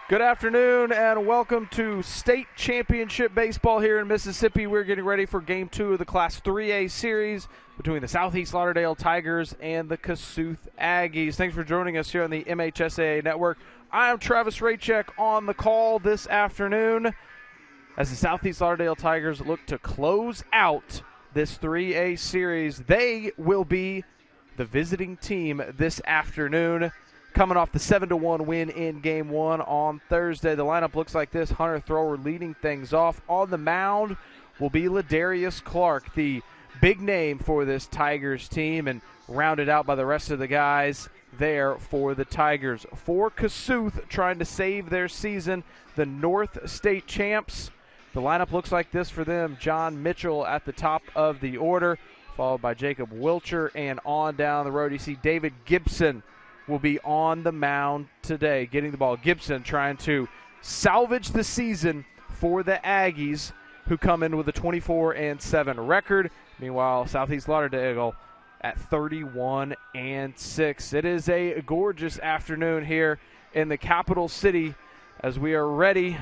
Good afternoon and welcome to state championship baseball here in Mississippi. We're getting ready for game 2 of the Class 3A series between the Southeast Lauderdale Tigers and the Kossuth Aggies. Thanks for joining us here on the MHSAA network. I'm Travis Raycheck on the call this afternoon as the Southeast Lauderdale Tigers look to close out this 3A series. They will be the visiting team this afternoon, coming off the 7-1 win in Game 1 on Thursday. The lineup looks like this. Hunter Thrower leading things off. On the mound will be Lauderdale Clark, the big name for this Tigers team, and rounded out by the rest of the guys there for the Tigers. For Kossuth, trying to save their season, the North State champs. The lineup looks like this for them. John Mitchell at the top of the order, followed by Jacob Wilcher, and on down the road you see David Gibson will be on the mound today, getting the ball. Gibson trying to salvage the season for the Aggies, who come in with a 24-7 record. Meanwhile, Southeast Lauderdale at 31-6. It is a gorgeous afternoon here in the capital city as we are ready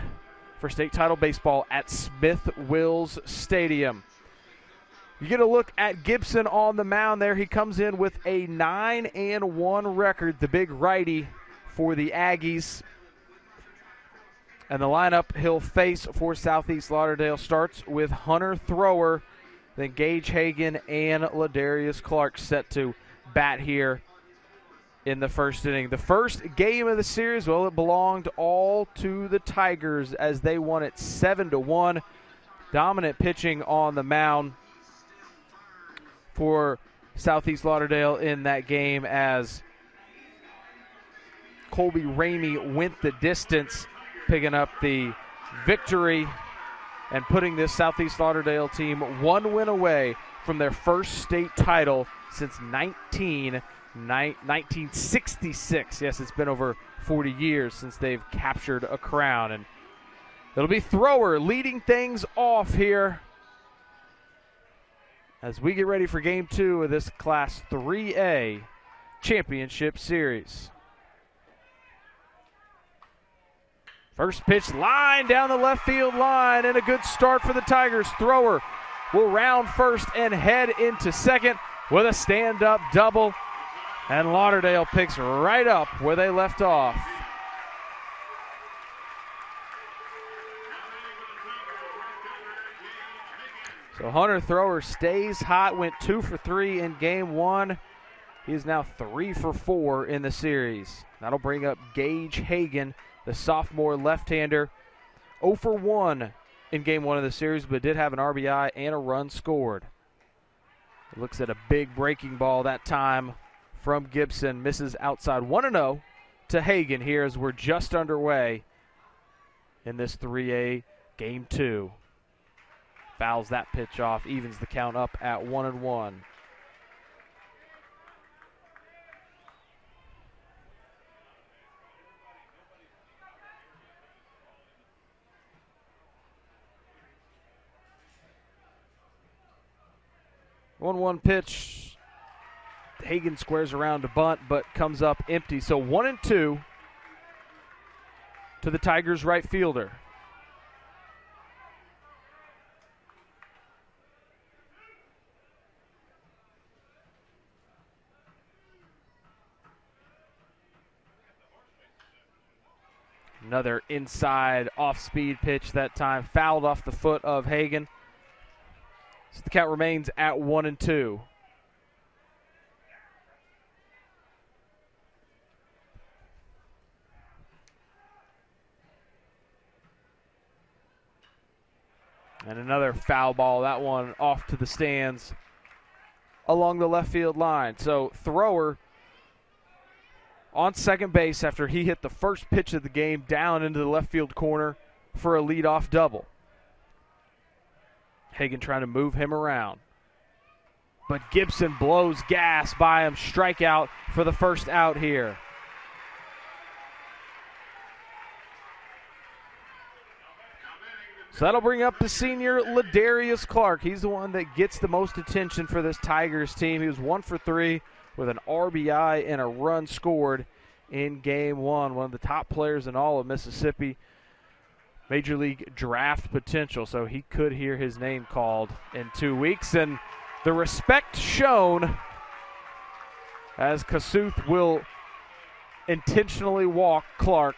for state title baseball at Smith Wills Stadium. You get a look at Gibson on the mound there. He comes in with a 9-1 record, the big righty for the Aggies. And the lineup he'll face for Southeast Lauderdale starts with Hunter Thrower, then Gage Hagan and Lauderdale Clark set to bat here in the first inning. The first game of the series, well, it belonged all to the Tigers as they won it 7-1. Dominant pitching on the mound for Southeast Lauderdale in that game as Colby Ramey went the distance, picking up the victory and putting this Southeast Lauderdale team one win away from their first state title since 1966. Yes, it's been over 40 years since they've captured a crown. And it'll be Thrower leading things off here as we get ready for Game 2 of this Class 3A Championship Series. First pitch line down the left field line, and a good start for the Tigers. Thrower will round first and head into second with a stand-up double, and Lauderdale picks right up where they left off. So Hunter Thrower stays hot, went 2 for 3 in Game 1. He is now 3 for 4 in the series. That'll bring up Gage Hagan, the sophomore left-hander, 0 for 1 in Game 1 of the series, but did have an RBI and a run scored. It looks at a big breaking ball that time from Gibson. Misses outside. 1-0 to Hagan here as we're just underway in this 3A Game 2. Fouls that pitch off, evens the count up at 1-1. One pitch. Hagan squares around to bunt, but comes up empty. So 1-2 to the Tigers' right fielder. Another inside off-speed pitch that time, fouled off the foot of Hagan. So the count remains at 1-2. And another foul ball, that one off to the stands along the left field line. So Thrower on second base after he hit the first pitch of the game down into the left field corner for a leadoff double. Hagan trying to move him around. But Gibson blows gas by him. Strikeout for the first out here. So that'll bring up the senior Lauderdale Clark. He's the one that gets the most attention for this Tigers team. He was 1 for 3 with an RBI and a run scored in game one. One of the top players in all of Mississippi. Major League draft potential, so he could hear his name called in 2 weeks. And the respect shown as Kossuth will intentionally walk Clark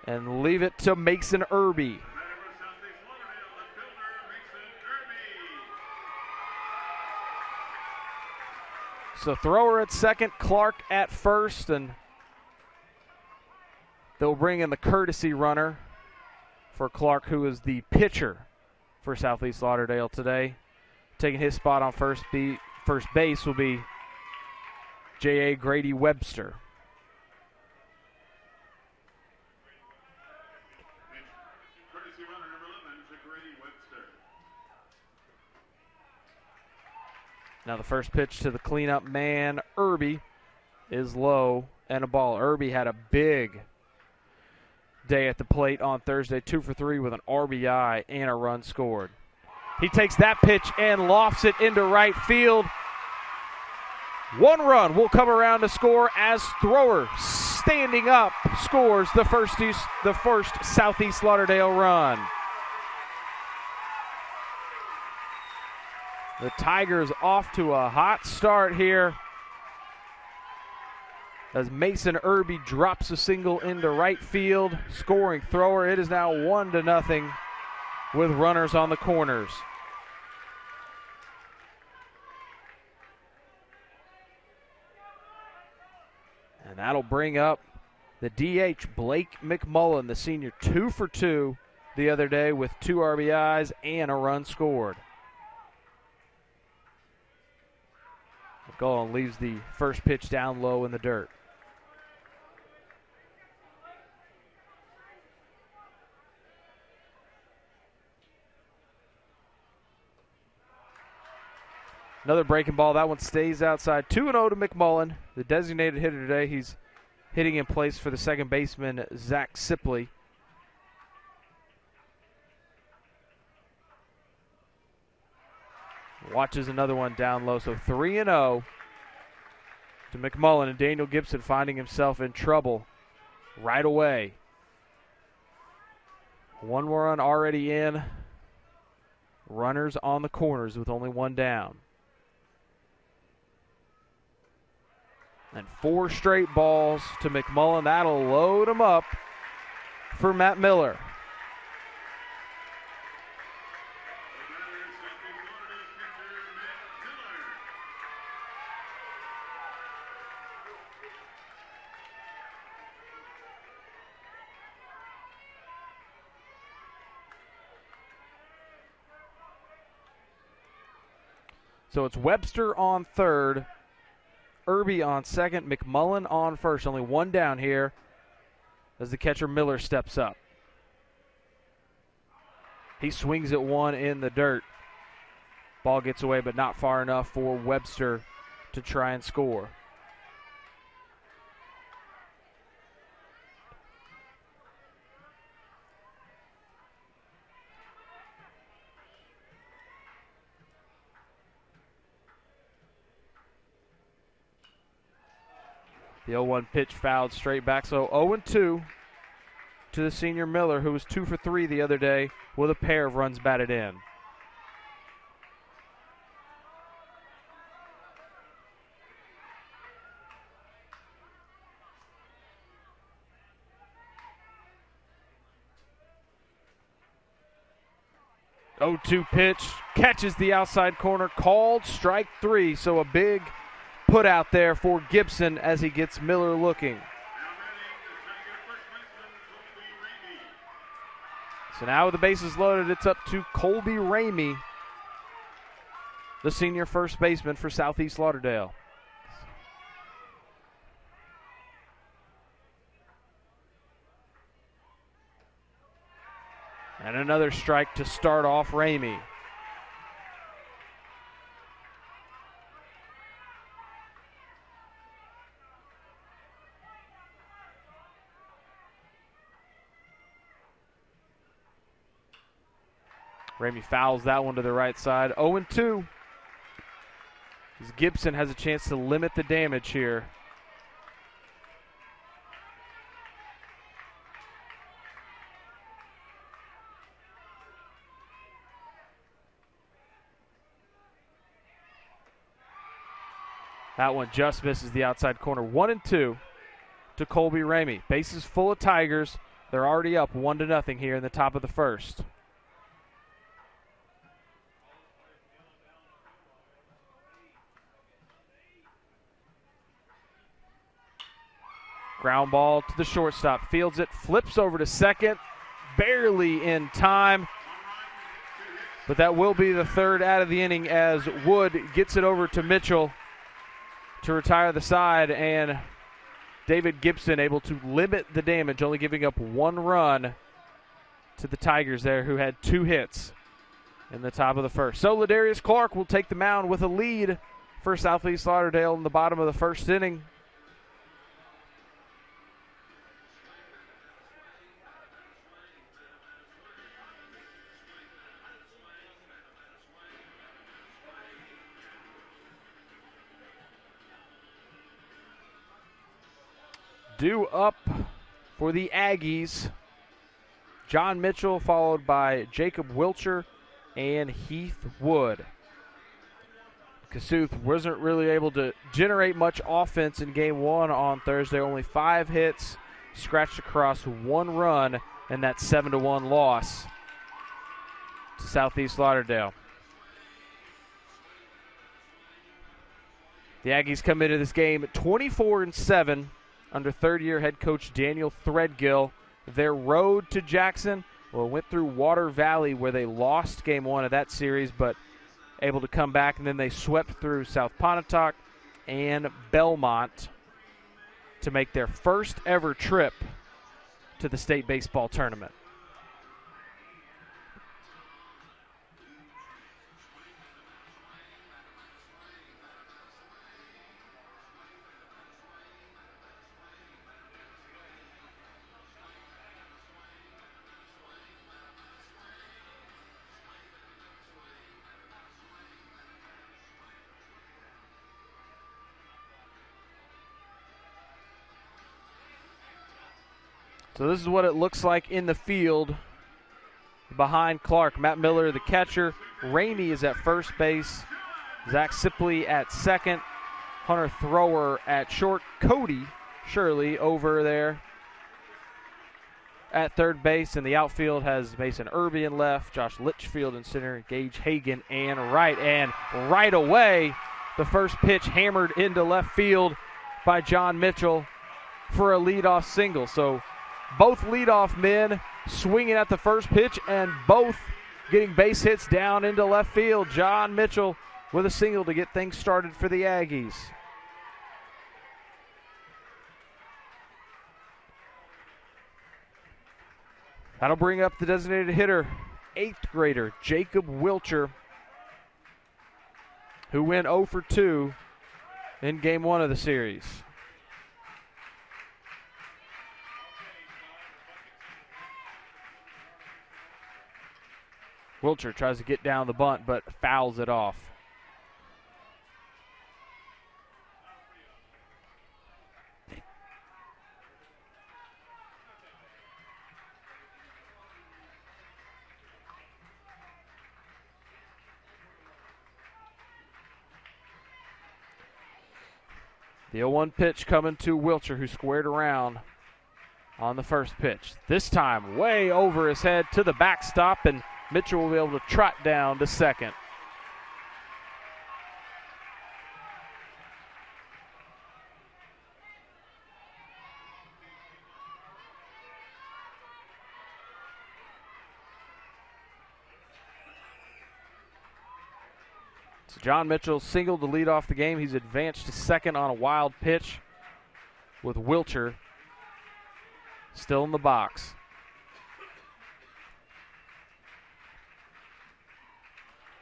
and leave it to Mason Irby. So thrower at second, Clark at first, and they'll bring in the courtesy runner for Clark, who is the pitcher for Southeast Lauderdale today. Taking his spot on first base will be J.A. Grady Webster. Now the first pitch to the cleanup man, Irby, is low and a ball. Irby had a big day at the plate on Thursday, 2 for 3 with an RBI and a run scored. He takes that pitch and lofts it into right field. 1 run will come around to score as thrower standing up scores the first Southeast Lauderdale run. The Tigers off to a hot start here as Mason Irby drops a single into right field. Scoring thrower. It is now 1-0 with runners on the corners. And that'll bring up the DH, Blake McMullen, the senior, 2 for 2 the other day with 2 RBIs and a run scored. McMullen leaves the first pitch down low in the dirt. Another breaking ball. That one stays outside. 2-0 to McMullen, the designated hitter today. He's hitting in place for the second baseman, Zach Sipley. Watches another one down low. So 3-0 to McMullen, and Daniel Gibson finding himself in trouble right away. 1 more run already in. Runners on the corners with only 1 down. And 4 straight balls to McMullen. That'll load him up for Matt Miller. So it's Webster on third, Irby on second, McMullen on first. Only 1 down here as the catcher Miller steps up. He swings at 1 in the dirt. Ball gets away, but not far enough for Webster to try and score. The 0-1 pitch fouled straight back, so 0-2 to the senior Miller, who was 2 for 3 the other day with a pair of runs batted in. Oh, 2 pitch, catches the outside corner, called strike 3, so a big put out there for Gibson as he gets Miller looking. So now with the bases loaded, it's up to Colby Ramey, the senior first baseman for Southeast Lauderdale. And another strike to start off Ramey. Ramey fouls that one to the right side. 0-2. As Gibson has a chance to limit the damage here That one just misses the outside corner. 1-2 to Colby Ramey. Bases full of Tigers. They're already up 1-0 here in the top of the first. Ground ball to the shortstop. Fields it, flips over to second. Barely in time. But that will be the third out of the inning as Wood gets it over to Mitchell to retire the side, and David Gibson able to limit the damage, only giving up 1 run to the Tigers there, who had 2 hits in the top of the first. So Ladarius Clark will take the mound with a lead for Southeast Lauderdale in the bottom of the first inning. Due up for the Aggies, John Mitchell, followed by Jacob Wilcher and Heath Wood. Kossuth wasn't really able to generate much offense in game 1 on Thursday. Only 5 hits, scratched across 1 run, and that 7-1 loss to Southeast Lauderdale. The Aggies come into this game 24-7. Under third-year head coach Daniel Threadgill. Their road to Jackson, well, went through Water Valley where they lost game 1 of that series, but able to come back, and then they swept through South Pontotoc and Belmont to make their first ever trip to the state baseball tournament. So this is what it looks like in the field behind Clark. Matt Miller, the catcher. Ramey is at first base. Zach Sipley at second. Hunter Thrower at short. Cody Shirley over there at third base. And the outfield has Mason Irby in left, Josh Litchfield in center, Gage Hagan and right. And right away, the first pitch hammered into left field by John Mitchell for a leadoff single. So both leadoff men swinging at the first pitch and both getting base hits down into left field. John Mitchell with a single to get things started for the Aggies. That'll bring up the designated hitter, 8th grader Jacob Wilcher, who went 0 for 2 in game 1 of the series. Wilcher tries to get down the bunt, but fouls it off. The 0-1 pitch coming to Wilcher, who squared around on the first pitch. This time way over his head to the backstop, and Mitchell will be able to trot down to second. So John Mitchell singled to lead off the game. He's advanced to second on a wild pitch with Wilcher still in the box.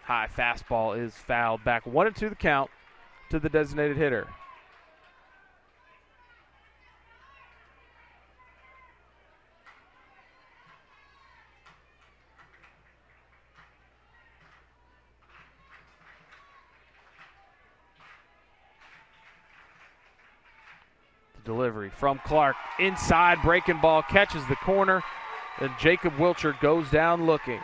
High fastball is fouled back. 1-2 the count to the designated hitter. The delivery from Clark. Inside, breaking ball, catches the corner, and Jacob Wilcher goes down looking.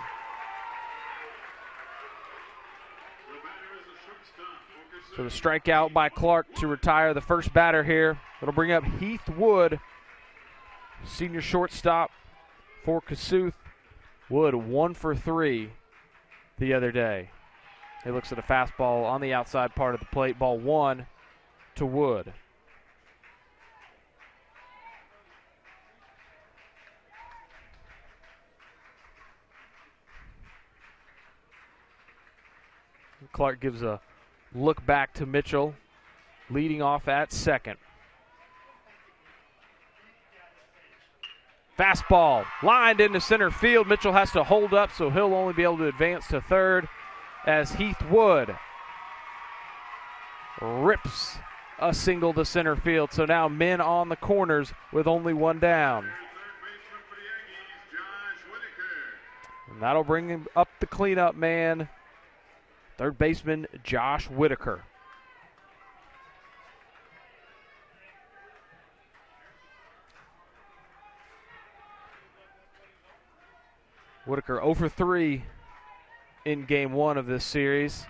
So the strikeout by Clark to retire the first batter here. It'll bring up Heath Wood, senior shortstop for Kossuth. Wood 1 for 3 the other day. He looks at a fastball on the outside part of the plate. Ball 1 to Wood. Clark gives a look back to Mitchell, leading off at second. Fastball lined into center field. Mitchell has to hold up, so he'll only be able to advance to third as Heath Wood rips a single to center field. So now men on the corners with only one down. And that'll bring him up the cleanup man, third baseman Josh Whitaker. Whitaker 0 for 3 in game 1 of this series.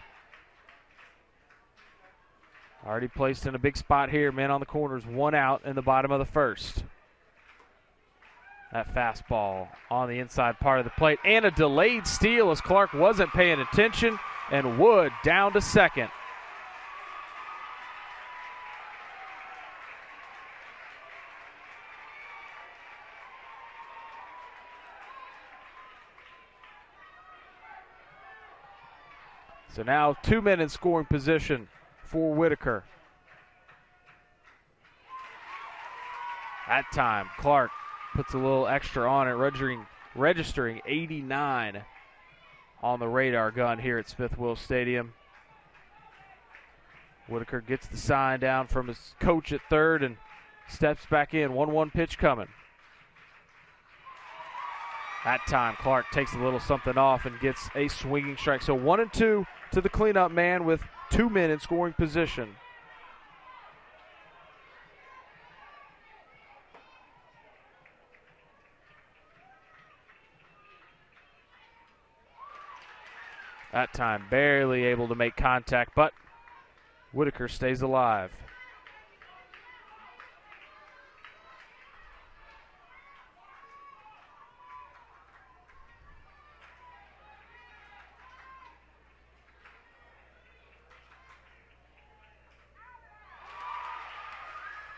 Already placed in a big spot here. Man on the corners, 1 out in the bottom of the first. That fastball on the inside part of the plate. And a delayed steal as Clark wasn't paying attention. And Wood down to second. So now 2 men in scoring position for Whitaker. That time, Clark puts a little extra on it, registering 89 on the radar gun here at Smith-Wills Stadium. Whitaker gets the sign down from his coach at third and steps back in. 1-1 pitch coming. That time, Clark takes a little something off and gets a swinging strike. So 1-2 to the cleanup man with 2 men in scoring position. That time, barely able to make contact, but Whitaker stays alive.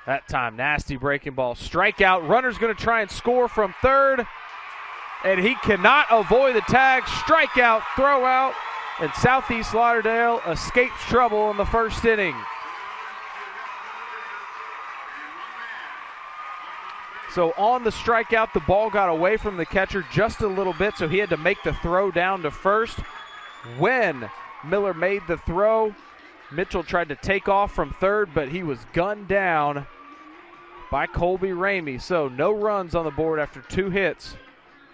That time, nasty breaking ball. Strikeout. Runner's going to try and score from third. And he cannot avoid the tag. Strikeout, throw out. And Southeast Lauderdale escapes trouble in the first inning. So on the strikeout, the ball got away from the catcher just a little bit, so he had to make the throw down to first. When Miller made the throw, Mitchell tried to take off from third, but he was gunned down by Colby Ramey. So no runs on the board after 2 hits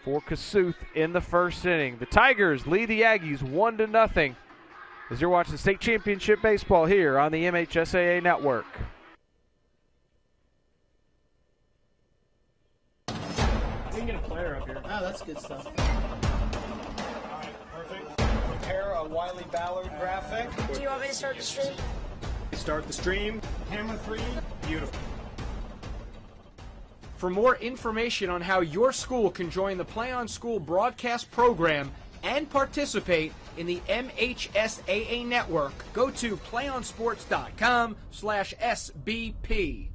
for Kossuth in the first inning. The Tigers lead the Aggies 1-0 as you're watching state championship baseball here on the MHSAA network. We can get a player up here. Oh, that's good stuff. All right, perfect. Prepare a Wiley Ballard graphic. Do you want me to start the stream? Start the stream. Camera 3. Beautiful. For more information on how your school can join the Play on School broadcast program and participate in the MHSAA network, go to playonsports.com/SBP.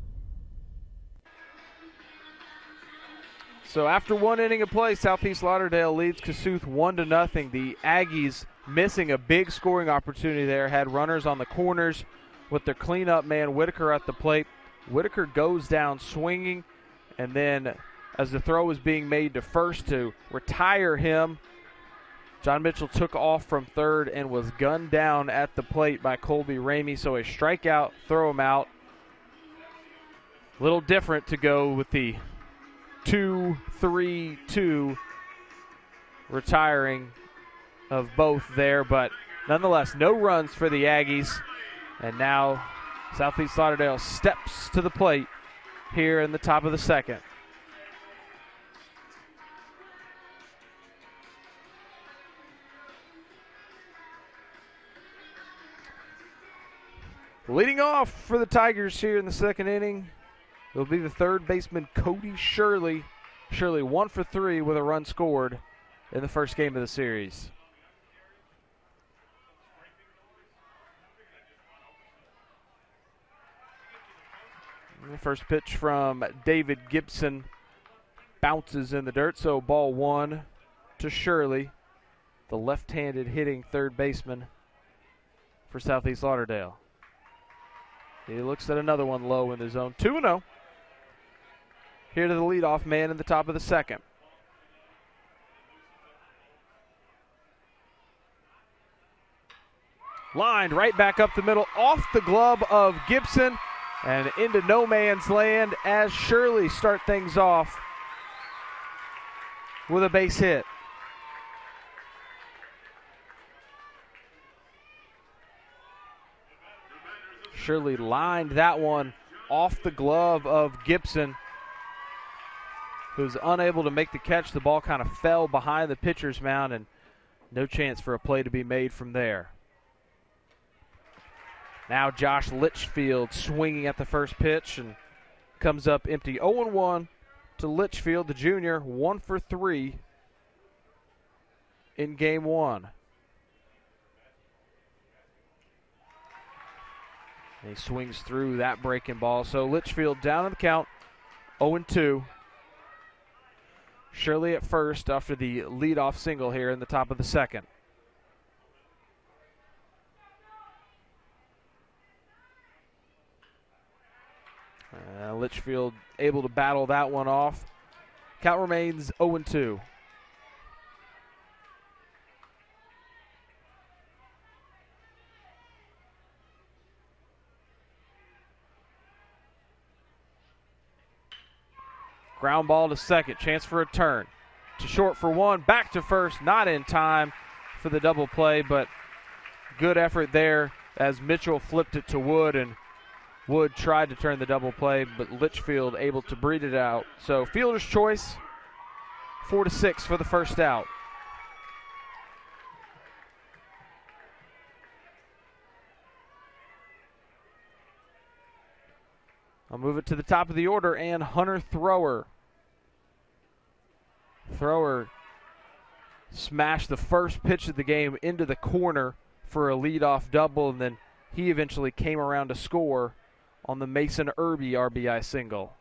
So after 1 inning of play, Southeast Lauderdale leads Kossuth 1-0. The Aggies missing a big scoring opportunity there, had runners on the corners with their cleanup man Whitaker at the plate. Whitaker goes down swinging, and then as the throw was being made to first to retire him, John Mitchell took off from third and was gunned down at the plate by Colby Ramey. So a strikeout, throw him out. A little different to go with the 2-3-2 retiring of both there, but nonetheless, no runs for the Aggies. And now Southeast Lauderdale steps to the plate here in the top of the second. Leading off for the Tigers here in the second inning, it'll be the third baseman Cody Shirley. Shirley 1 for 3 with a run scored in the first game of the series. The first pitch from David Gibson bounces in the dirt, so ball 1 to Shirley, the left-handed hitting third baseman for Southeast Lauderdale. He looks at another one low in the zone. 2-0. Here to the leadoff man in the top of the second. Lined right back up the middle, off the glove of Gibson, and into no man's land as Shirley start things off with a base hit. Shirley lined that one off the glove of Gibson, who's unable to make the catch. The ball kind of fell behind the pitcher's mound, and no chance for a play to be made from there. Now Josh Litchfield swinging at the first pitch and comes up empty. 0-1 to Litchfield, the junior, 1 for 3 in game 1. And he swings through that breaking ball. So Litchfield down in the count, 0-2. Shirley at first after the leadoff single here in the top of the second. Litchfield able to battle that one off. Count remains 0-2. Ground ball to second, chance for a turn. To short for one, back to first, not in time for the double play, but good effort there as Mitchell flipped it to Wood, and Wood tried to turn the double play, but Litchfield able to breed it out. So fielder's choice, 4-6 for the first out. I'll move it to the top of the order, and Hunter Thrower. Thrower smashed the first pitch of the game into the corner for a leadoff double, and then he eventually came around to score on the Mason Irby RBI single.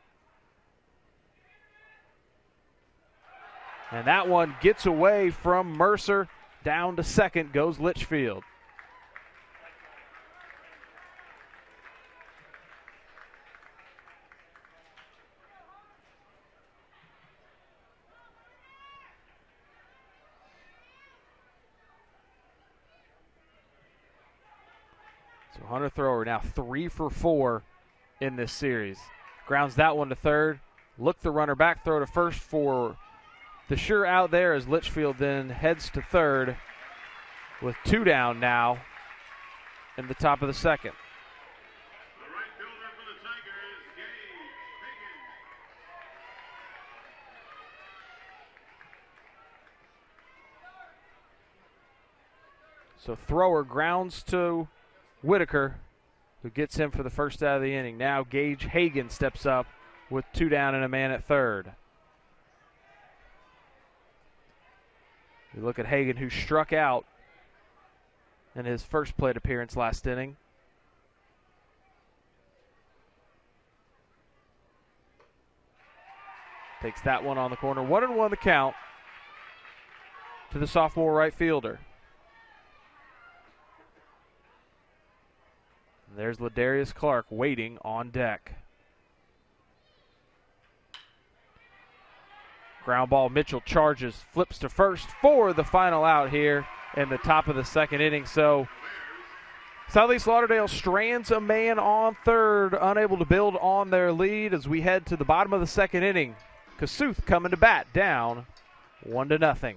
And that one gets away from Mercer. Down to second goes Litchfield. So Hunter Thrower now 3 for 4 in this series. Grounds that one to third. Look the runner back, throw to first for the sure out there as Litchfield then heads to third with 2 down now in the top of the second. The right fielder for the Tigers, Hagan. So Thrower grounds to Whitaker, who gets him for the first out of the inning. Now Gage Hagan steps up with 2 down and a man at third. We look at Hagan, who struck out in his first plate appearance last inning. Takes that one on the corner. 1-1 the count to the sophomore right fielder. There's Ladarius Clark waiting on deck. Ground ball, Mitchell charges, flips to first for the final out here in the top of the second inning. So Southeast Lauderdale strands a man on third, unable to build on their lead as we head to the bottom of the second inning. Kossuth coming to bat, down 1-0.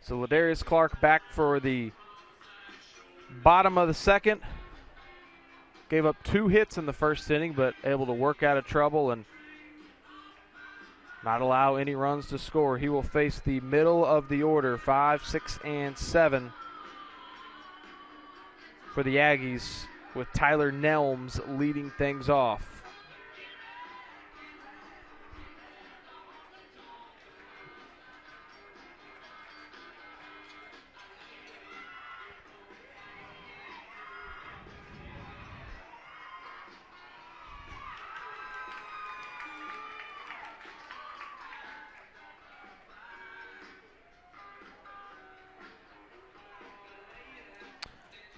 So Ladarius Clark back for the bottom of the second. Gave up 2 hits in the first inning, but able to work out of trouble and not allow any runs to score. He will face the middle of the order, 5, 6, and 7 for the Aggies, with Tyler Nelms leading things off.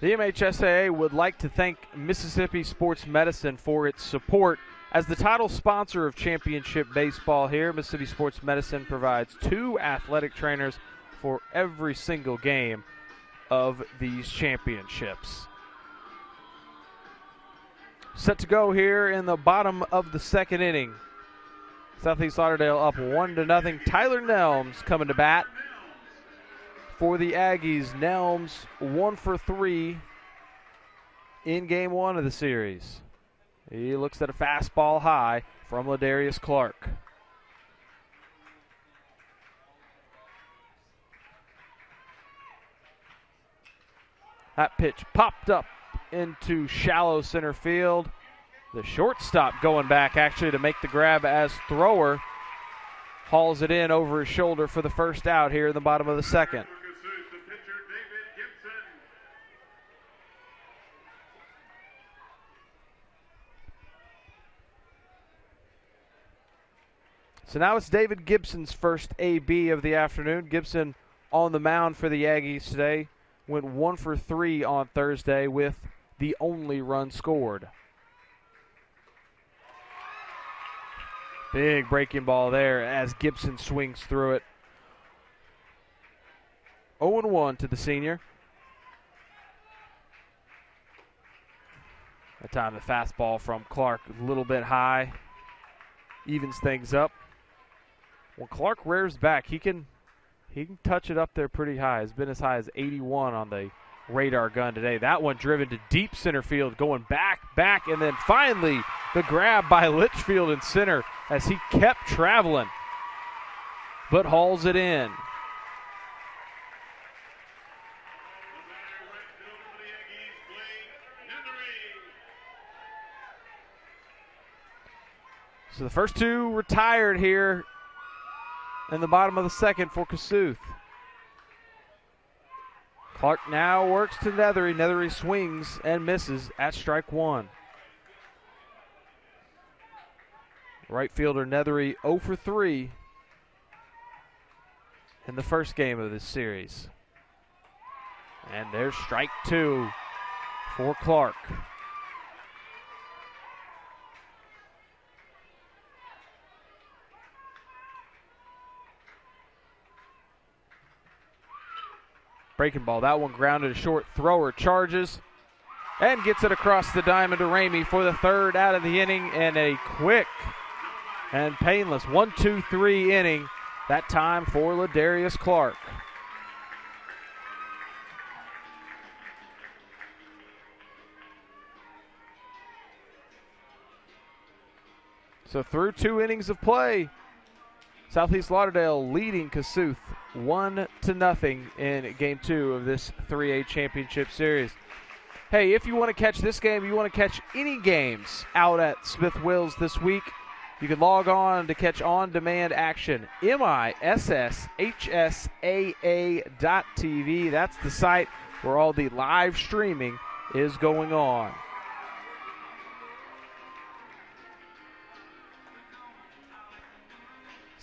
The MHSAA would like to thank Mississippi Sports Medicine for its support. As the title sponsor of championship baseball here, Mississippi Sports Medicine provides 2 athletic trainers for every single game of these championships. Set to go here in the bottom of the second inning. Southeast Lauderdale up 1-0. Tyler Nelms coming to bat for the Aggies. Nelms 1 for 3 in game 1 of the series. He looks at a fastball high from Ladarius Clark. That pitch popped up into shallow center field. The shortstop going back actually to make the grab as thrower hauls it in over his shoulder for the first out here in the bottom of the second. So now it's David Gibson's first AB of the afternoon. Gibson on the mound for the Aggies today. Went 1 for 3 on Thursday with the only run scored. Big breaking ball there as Gibson swings through it. 0-1 to the senior. That time the fastball from Clark a little bit high. Evens things up. When Clark rears back, he can touch it up there pretty high. It's been as high as 81 on the radar gun today. That one driven to deep center field, going back, and then finally the grab by Litchfield in center as he kept traveling, but hauls it in. So the first 2 retired here in the bottom of the second for Kossuth. Clark now works to Nethery. Nethery swings and misses at strike 1. Right fielder Nethery 0 for 3 in the first game of this series. And there's strike 2 for Clark. Breaking ball, that one grounded to short. Thrower charges and gets it across the diamond to Ramey for the 3rd out of the inning, and a quick and painless 1-2-3 inning, that time for Ladarius Clark. So through 2 innings of play, Southeast Lauderdale leading Kossuth 1-0 in game 2 of this 3A championship series. Hey, if you want to catch this game, you want to catch any games out at Smith Wills this week, you can log on to catch on-demand action. MHSAA.TV. That's the site where all the live streaming is going on.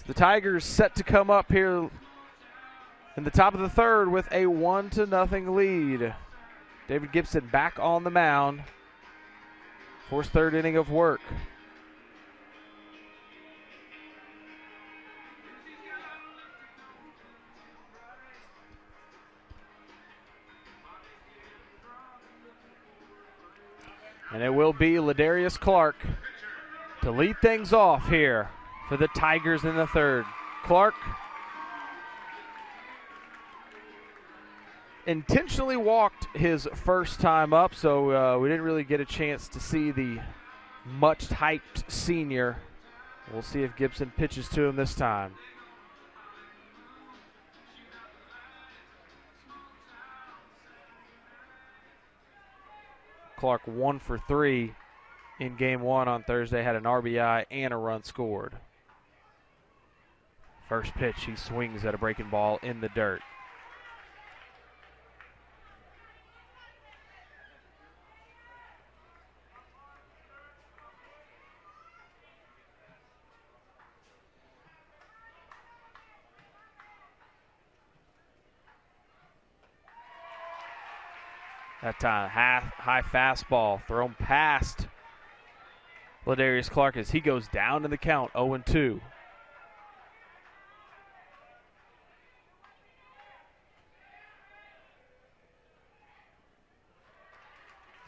The Tigers set to come up here in the top of the 3rd with a 1-0 lead. David Gibson back on the mound for his 3rd inning of work. And it will be Ladarius Clark to lead things off here for the Tigers in the 3rd. Clark intentionally walked his first time up, so we didn't really get a chance to see the much-hyped senior. We'll see if Gibson pitches to him this time. Clark 1 for 3 in game 1 on Thursday, had an RBI and a run scored. First pitch, he swings at a breaking ball in the dirt. That time, high fastball thrown past Ladarius Clark as he goes down in the count, 0-2.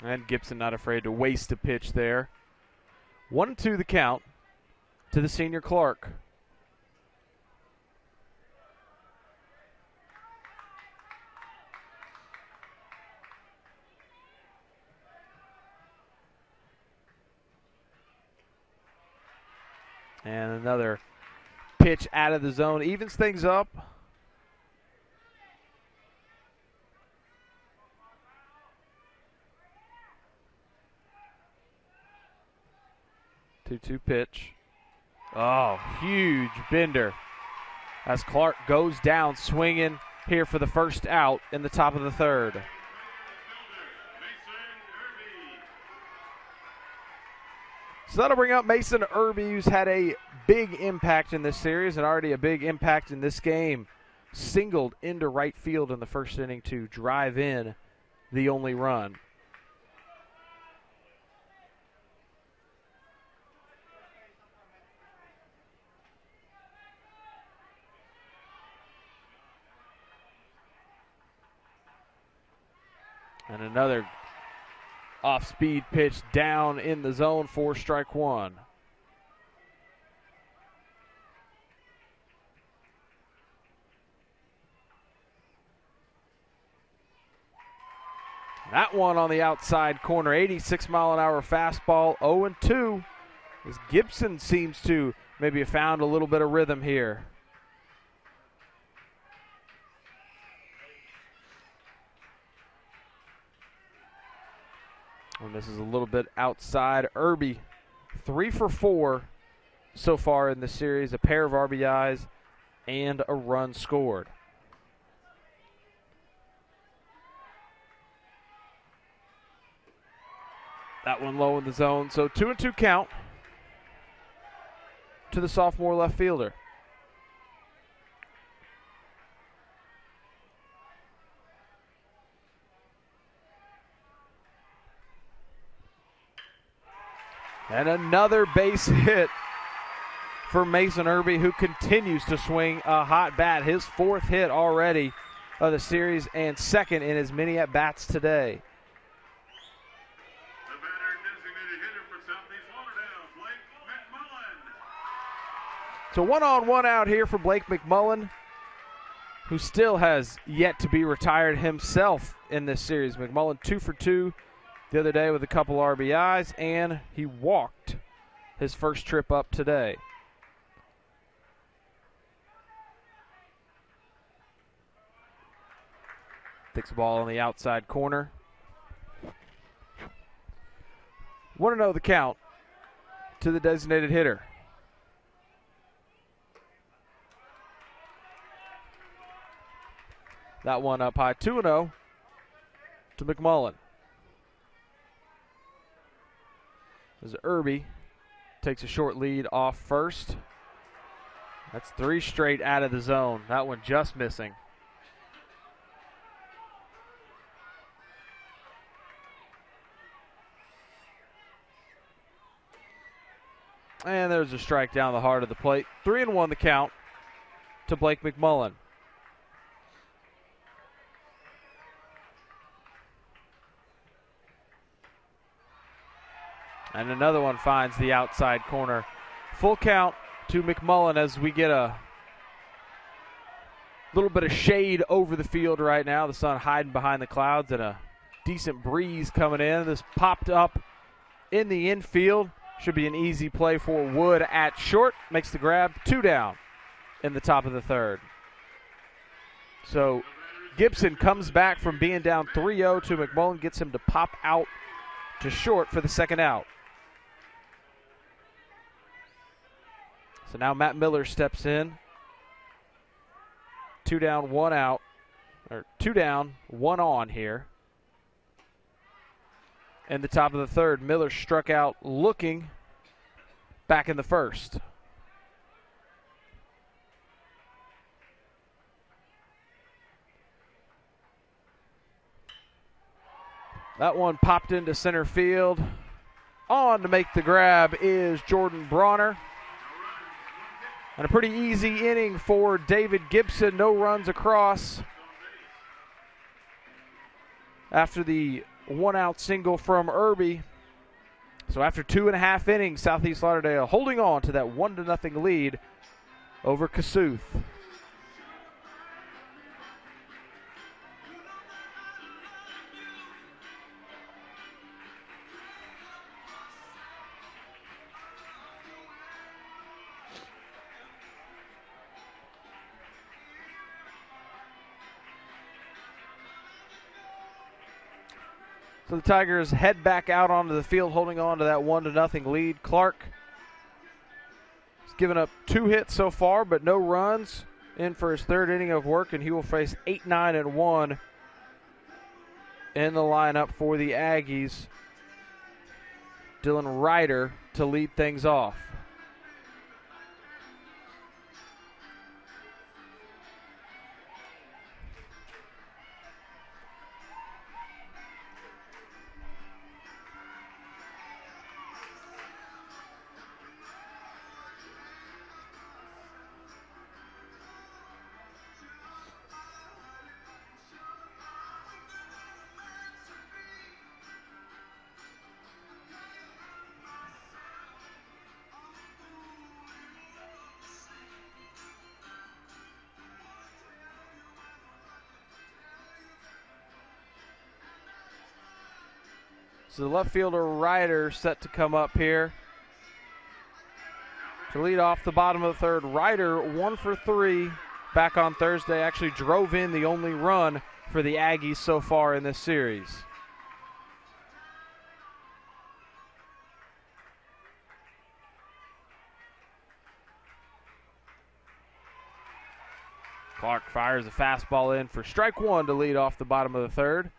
And Gibson not afraid to waste a pitch there. 1-2 the count to the senior Clark. And another pitch out of the zone evens things up. Two pitch. Oh, huge bender as Clark goes down swinging here for the first out in the top of the third. So that'll bring up Mason Irby, who's had a big impact in this series and already a big impact in this game. Singled into right field in the first inning to drive in the only run. And another off-speed pitch down in the zone for strike one. That one on the outside corner, 86-mile-an-hour fastball, 0-2. As Gibson seems to maybe have found a little bit of rhythm here. And this is a little bit outside. Irby, 3 for 4 so far in the series, a pair of RBIs and a run scored. That one low in the zone, so 2-2 count to the sophomore left fielder. And another base hit for Mason Irby, who continues to swing a hot bat. His 4th hit already of the series and 2nd in as many at-bats today. The batter designated hitter for Southeast Lauderdale, Blake McMullen. So 1-on-1 out here for Blake McMullen, who still has yet to be retired himself in this series. McMullen 2 for 2 the other day with a couple RBIs, and he walked his first trip up today. Takes the ball on the outside corner. 1-0 the count to the designated hitter. That one up high, 2-0 to McMullen. As Irby takes a short lead off first. That's 3 straight out of the zone. That one just missing. And there's a strike down the heart of the plate. 3-1 the count to Blake McMullen. And another one finds the outside corner. Full count to McMullen as we get a little bit of shade over the field right now. The sun hiding behind the clouds and a decent breeze coming in. This popped up in the infield. Should be an easy play for Wood at short. Makes the grab. 2 down in the top of the third. So Gibson comes back from being down 3-0 to McMullen, gets him to pop out to short for the second out. So now Matt Miller steps in. 2 down, 1 out. Or 2 down, 1 on here. In the top of the third, Miller struck out looking back in the first. That one popped into center field. On to make the grab is Jordan Bronner. And a pretty easy inning for David Gibson. No runs across after the 1-out single from Irby. So after 2.5 innings, Southeast Lauderdale holding on to that 1-0 lead over Kossuth. So the Tigers head back out onto the field, holding on to that 1-0 lead. Clark has given up 2 hits so far, but no runs. In for his 3rd inning of work, and he will face 8, 9, and 1 in the lineup for the Aggies. Dylan Ryder to lead things off. So the left fielder Ryder set to come up here to lead off the bottom of the third. Ryder 1 for 3 back on Thursday. Actually drove in the only run for the Aggies so far in this series. Clark fires a fastball in for strike 1 to lead off the bottom of the third.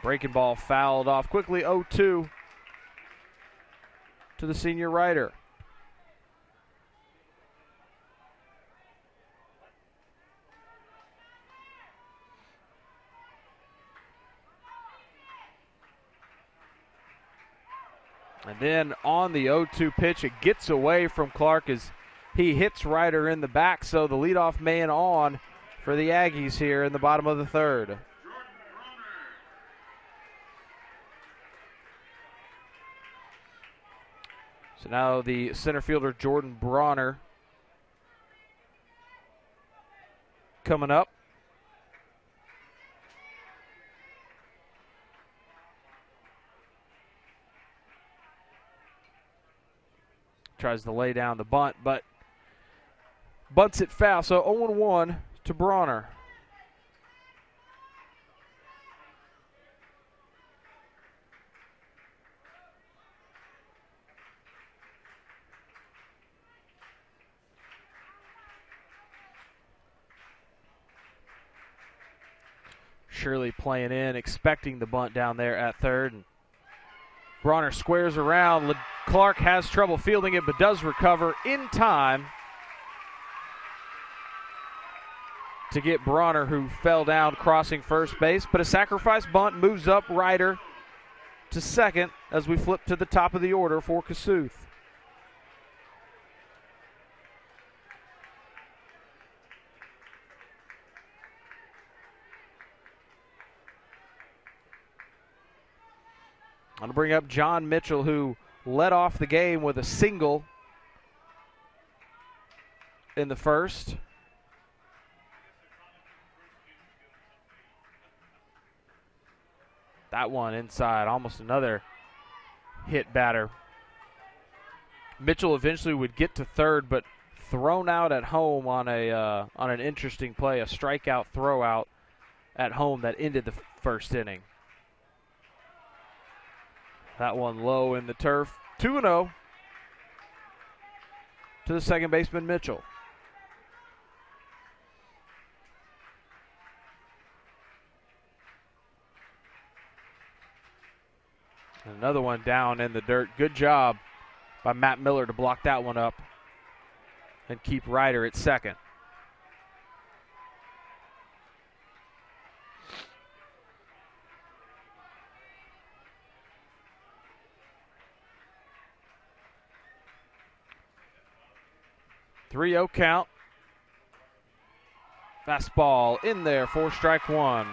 Breaking ball fouled off quickly, 0-2 to the senior Ryder. And then on the 0-2 pitch, it gets away from Clark as he hits Ryder in the back. So the leadoff man on for the Aggies here in the bottom of the third. So now the center fielder, Jordan Bronner, coming up. Tries to lay down the bunt, but bunts it foul. So 0-1 to Bronner. Shirley playing in, expecting the bunt down there at third. And Bronner squares around. Clark has trouble fielding it, but does recover in time to get Bronner, who fell down crossing first base. But a sacrifice bunt moves up Ryder to second as we flip to the top of the order for Kossuth. I'm going to bring up John Mitchell, who led off the game with a single in the first. That one inside, almost another hit batter. Mitchell eventually would get to third, but thrown out at home on an interesting play, a strikeout throw out at home that ended the first inning. That one low in the turf. 2-0 to the second baseman, Mitchell. Another one down in the dirt. Good job by Matt Miller to block that one up and keep Ryder at second. Three-0 count. Fastball in there for strike one.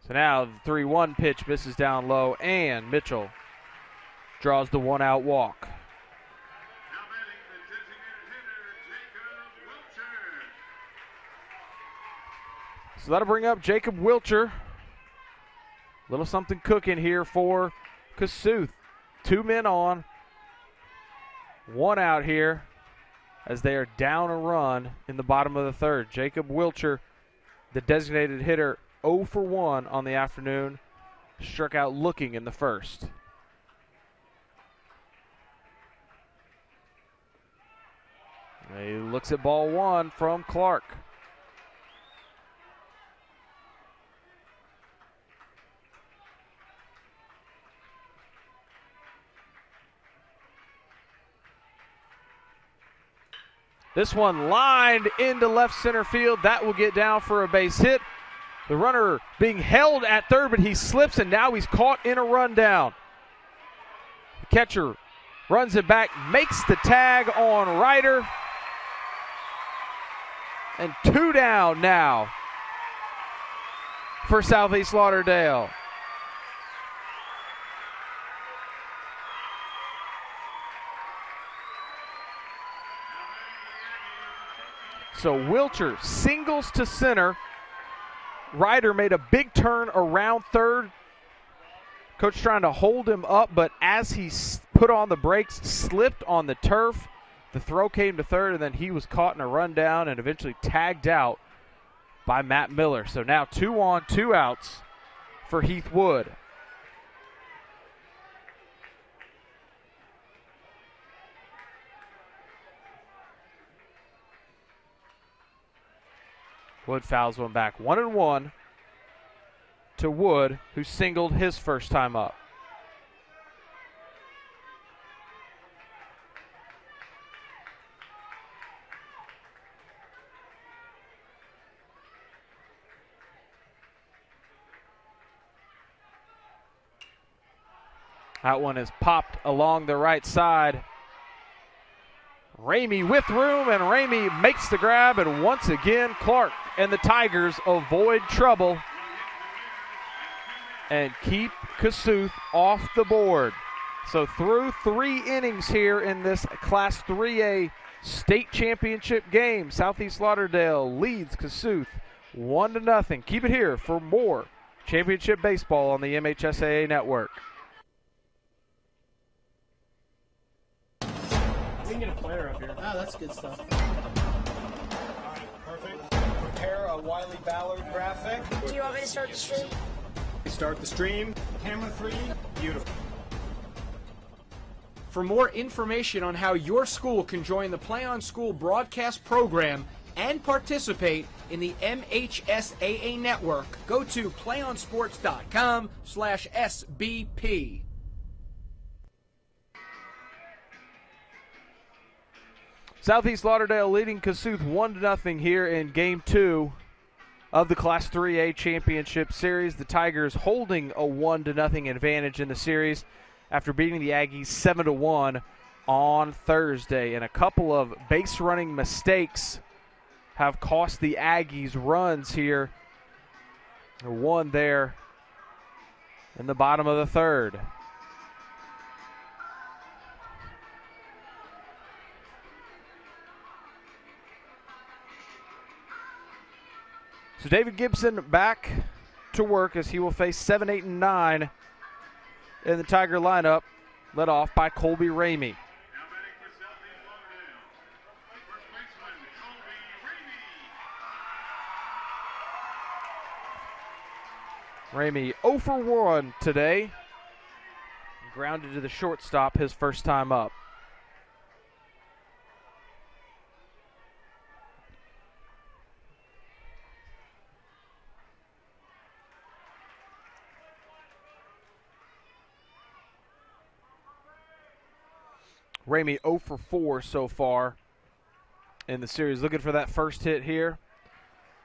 So now the 3-1 pitch misses down low, and Mitchell draws the one-out walk. Now batting the designated hitter, Jacob Wilcher. So that'll bring up Jacob Wilcher. Little something cooking here for Kossuth. 2 men on, 1 out here as they are down a run in the bottom of the third. Jacob Wilcher, the designated hitter, 0 for 1 on the afternoon. Struck out looking in the first. He looks at ball one from Clark. This one lined into left center field. That will get down for a base hit. The runner being held at third, but he slips, and now he's caught in a rundown. The catcher runs it back, makes the tag on Ryder. And 2 down now for Southeast Lauderdale. So Wilcher singles to center. Ryder made a big turn around third. Coach trying to hold him up, but as he put on the brakes, slipped on the turf. The throw came to third, and then he was caught in a rundown and eventually tagged out by Matt Miller. So now 2 on, 2 outs for Heath Wood. Wood fouls one back. 1-1 to Wood, who singled his first time up. That one is popped along the right side. Ramey with room, and Ramey makes the grab, and once again Clark and the Tigers avoid trouble and keep Kossuth off the board. So through 3 innings here in this Class 3A state championship game, Southeast Lauderdale leads Kossuth 1-0. Keep it here for more championship baseball on the MHSAA network. We can get a player up here. Oh, that's good stuff. Alright, perfect. Prepare a Wiley Ballard graphic. Do you want me to start the stream? Start the stream. Camera 3. Beautiful. For more information on how your school can join the Play on School broadcast program and participate in the MHSAA network, go to playonsports.com/SBP. Southeast Lauderdale leading Kossuth 1-0 here in Game 2. of the Class 3A Championship Series. The Tigers holding a 1-0 advantage in the series after beating the Aggies 7-1 on Thursday. And a couple of base running mistakes have cost the Aggies runs here. One there in the bottom of the third. So David Gibson back to work as he will face 7, 8, and 9 in the Tiger lineup, led off by Colby Ramey. Ramey 0 for 1 today. Grounded to the shortstop his first time up. Ramey 0 for 4 so far in the series. Looking for that first hit here.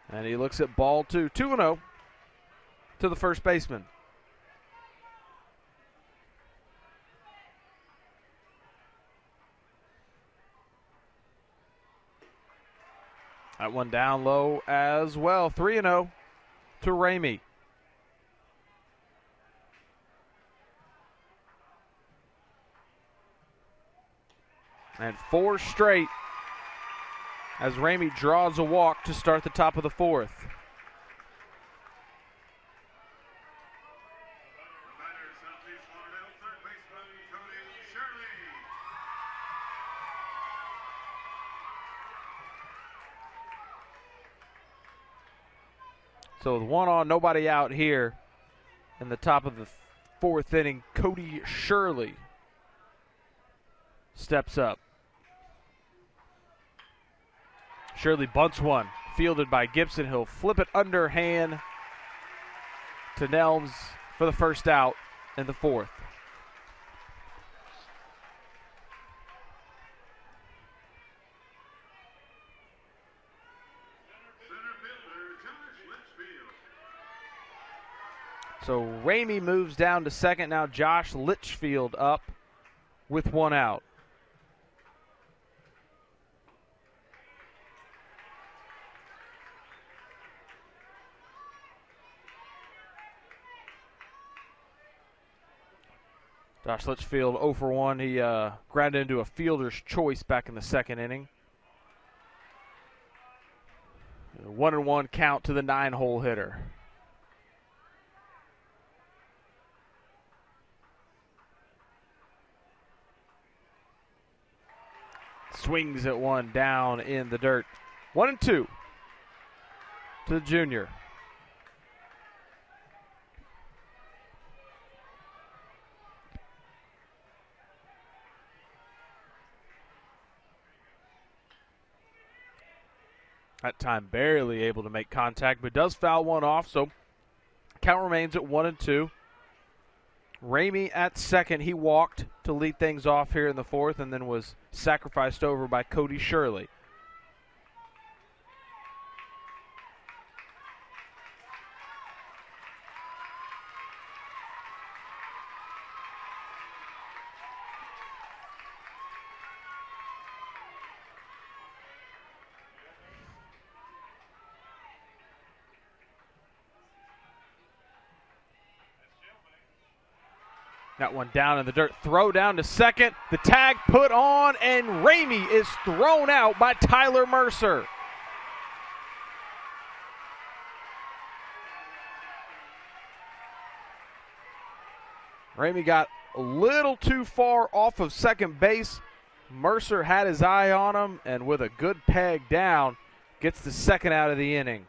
And he looks at ball 2. 2-0 to the first baseman. That one down low as well. 3-0 to Ramey. And 4 straight as Ramey draws a walk to start the top of the fourth. So with one on, nobody out here in the top of the fourth inning, Cody Shirley steps up. Shirley bunts one, fielded by Gibson. He'll flip it underhand to Nelms for the first out in the fourth. So Ramey moves down to second. Now Josh Litchfield up with one out. Josh Litchfield 0 for 1. He grounded into a fielder's choice back in the second inning. 1-1 count to the 9-hole hitter. Swings at one down in the dirt. 1-2 to the junior. That time barely able to make contact, but does foul one off, so count remains at 1-2. Ramey at second. He walked to lead things off here in the fourth and then was sacrificed over by Cody Shirley. Got one down in the dirt. Throw down to second. The tag put on, and Ramey is thrown out by Tyler Mercer. Ramey got a little too far off of second base. Mercer had his eye on him, and with a good peg down, gets the second out of the inning.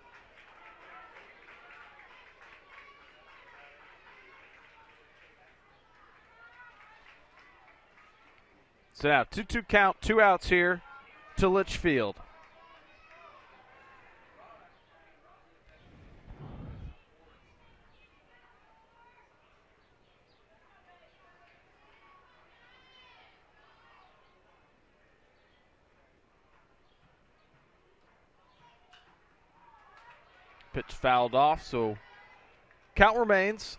So now 2-2 count, 2 outs here to Litchfield. Pitch fouled off, so count remains.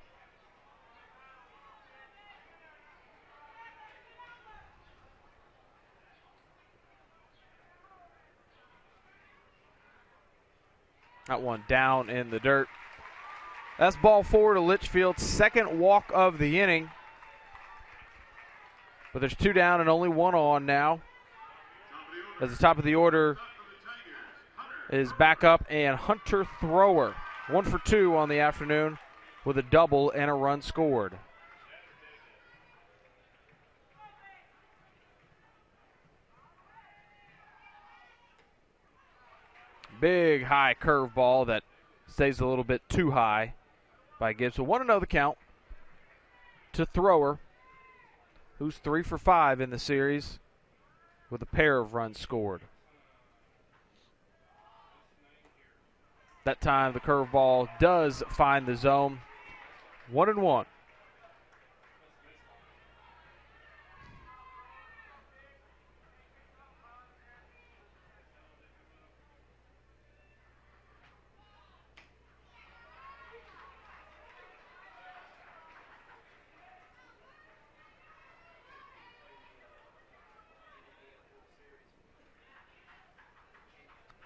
That one down in the dirt. That's ball 4 to Litchfield's second walk of the inning. But there's 2 down and only 1 on now. As the top of the order is back up, and Hunter Thrower, 1 for 2 on the afternoon with a double and a run scored. Big high curveball that stays a little bit too high by Gibbs. So 1-0 the count to Thrower, who's 3 for 5 in the series with a pair of runs scored. That time the curveball does find the zone. 1-1.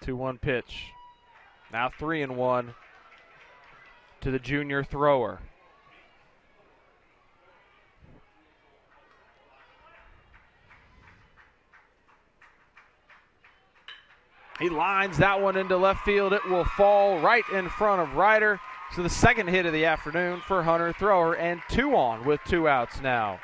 Two-one pitch. Now 3-1 to the junior thrower. He lines that one into left field. It will fall right in front of Ryder. So the second hit of the afternoon for Hunter Thrower, and 2 on with 2 outs now.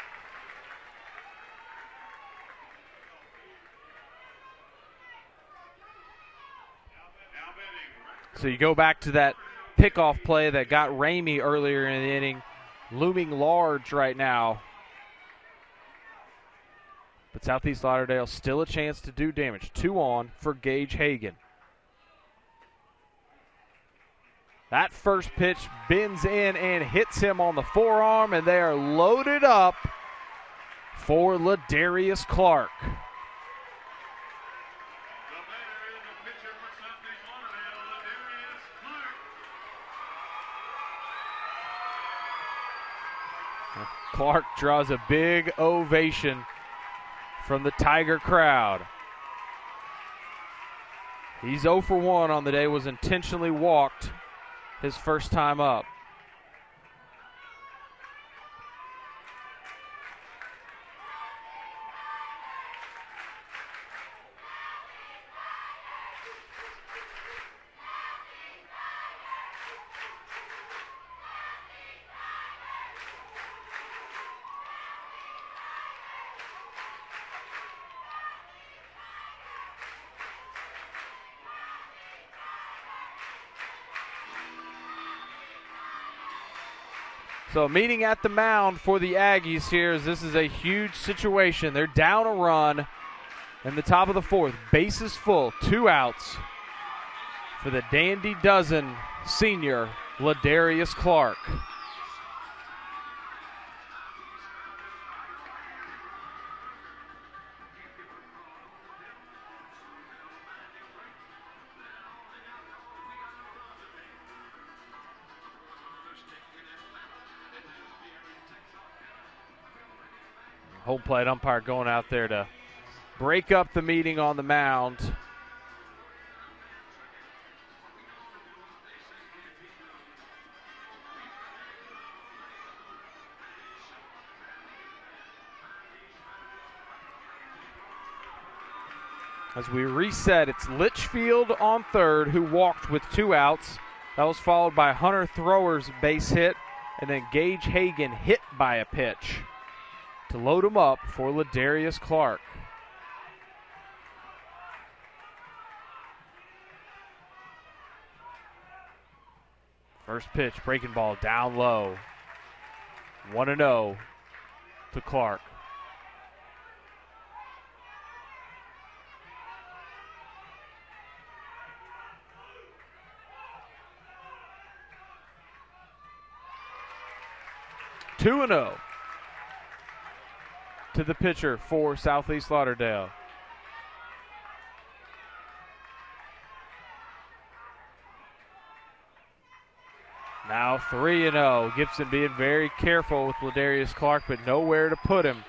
So you go back to that pickoff play that got Ramey earlier in the inning, looming large right now. But Southeast Lauderdale still a chance to do damage. 2 on for Gage Hagan. That first pitch bends in and hits him on the forearm, and they are loaded up for Ladarius Clark. Clark draws a big ovation from the Tiger crowd. He's 0 for 1 on the day, was intentionally walked his first time up. So meeting at the mound for the Aggies here, as this is a huge situation. They're down a run in the top of the 4th. Bases full, 2 outs for the Dandy Dozen senior, Ladarius Clark. Home plate umpire going out there to break up the meeting on the mound. As we reset, it's Litchfield on third, who walked with 2 outs. That was followed by Hunter Thrower's base hit, and then Gage Hagan hit by a pitch to load him up for Ladarius Clark. First pitch, breaking ball down low. 1-0 to Clark. Two and 0 to the pitcher for Southeast Lauderdale. 3-0. Gibson being very careful with Ladarius Clark, but nowhere to put him.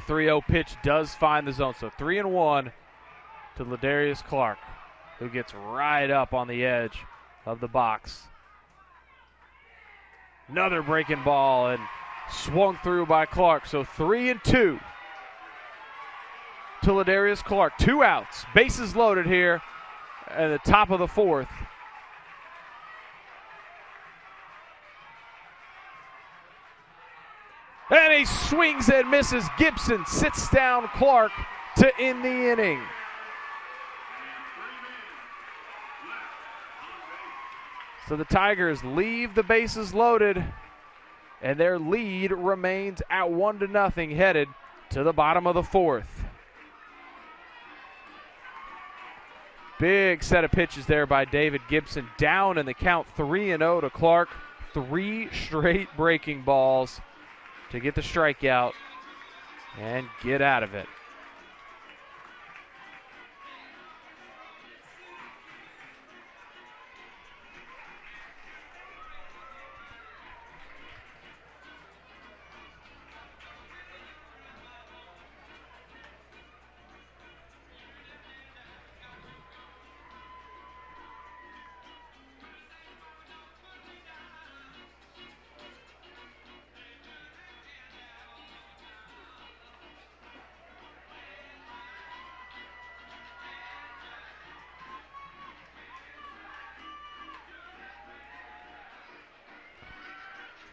The 3-0 pitch does find the zone, so 3-1 to Ladarius Clark, who gets right up on the edge of the box. Another breaking ball and swung through by Clark, so 3-2 to Ladarius Clark. 2 outs, bases loaded here at the top of the 4th. And he swings and misses. Gibson sits down Clark to end the inning. So the Tigers leave the bases loaded, and their lead remains at 1-0, headed to the bottom of the 4th. Big set of pitches there by David Gibson. Down in the count, 3-0 to Clark. 3 straight breaking balls to get the strikeout and get out of it.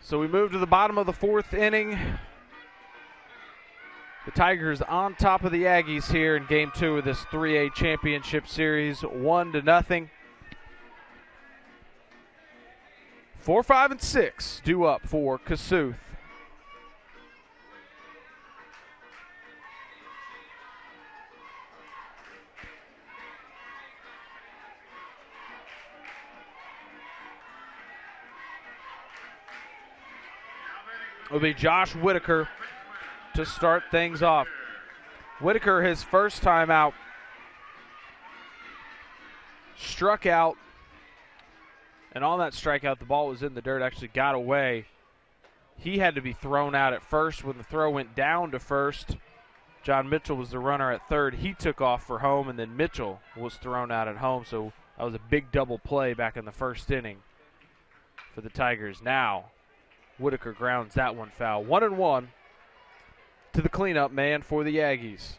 So we move to the bottom of the 4th inning. The Tigers on top of the Aggies here in Game 2 of this 3A Championship Series, 1-0. 4, 5, and 6 due up for Kossuth. It'll be Josh Whitaker to start things off. Whitaker, his first time out, struck out, and on that strikeout, the ball was in the dirt, actually got away. He had to be thrown out at first. When the throw went down to first, John Mitchell was the runner at third. He took off for home, and then Mitchell was thrown out at home, so that was a big double play back in the first inning for the Tigers. Now, Whitaker grounds that one foul. 1-1 to the cleanup man for the Aggies.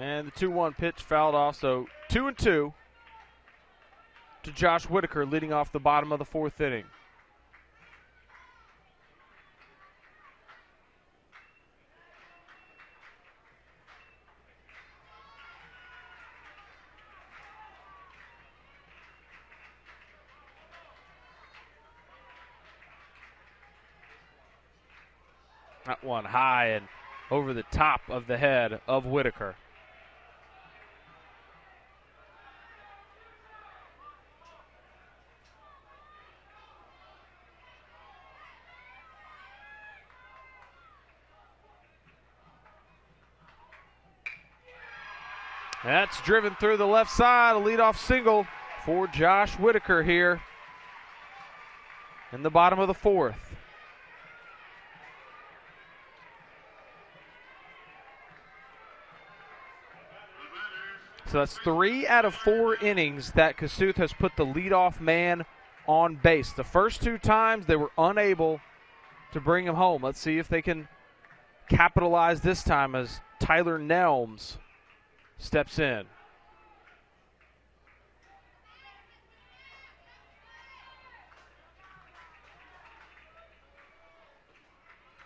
And the 2-1 pitch fouled off, so 2-2 to Josh Whitaker, leading off the bottom of the 4th inning. That one high and over the top of the head of Whitaker. That's driven through the left side, a leadoff single for Josh Whitaker here in the bottom of the 4th. So that's 3 out of 4 innings that Kossuth has put the leadoff man on base. The first 2 times they were unable to bring him home. Let's see if they can capitalize this time as Tyler Nelms steps in.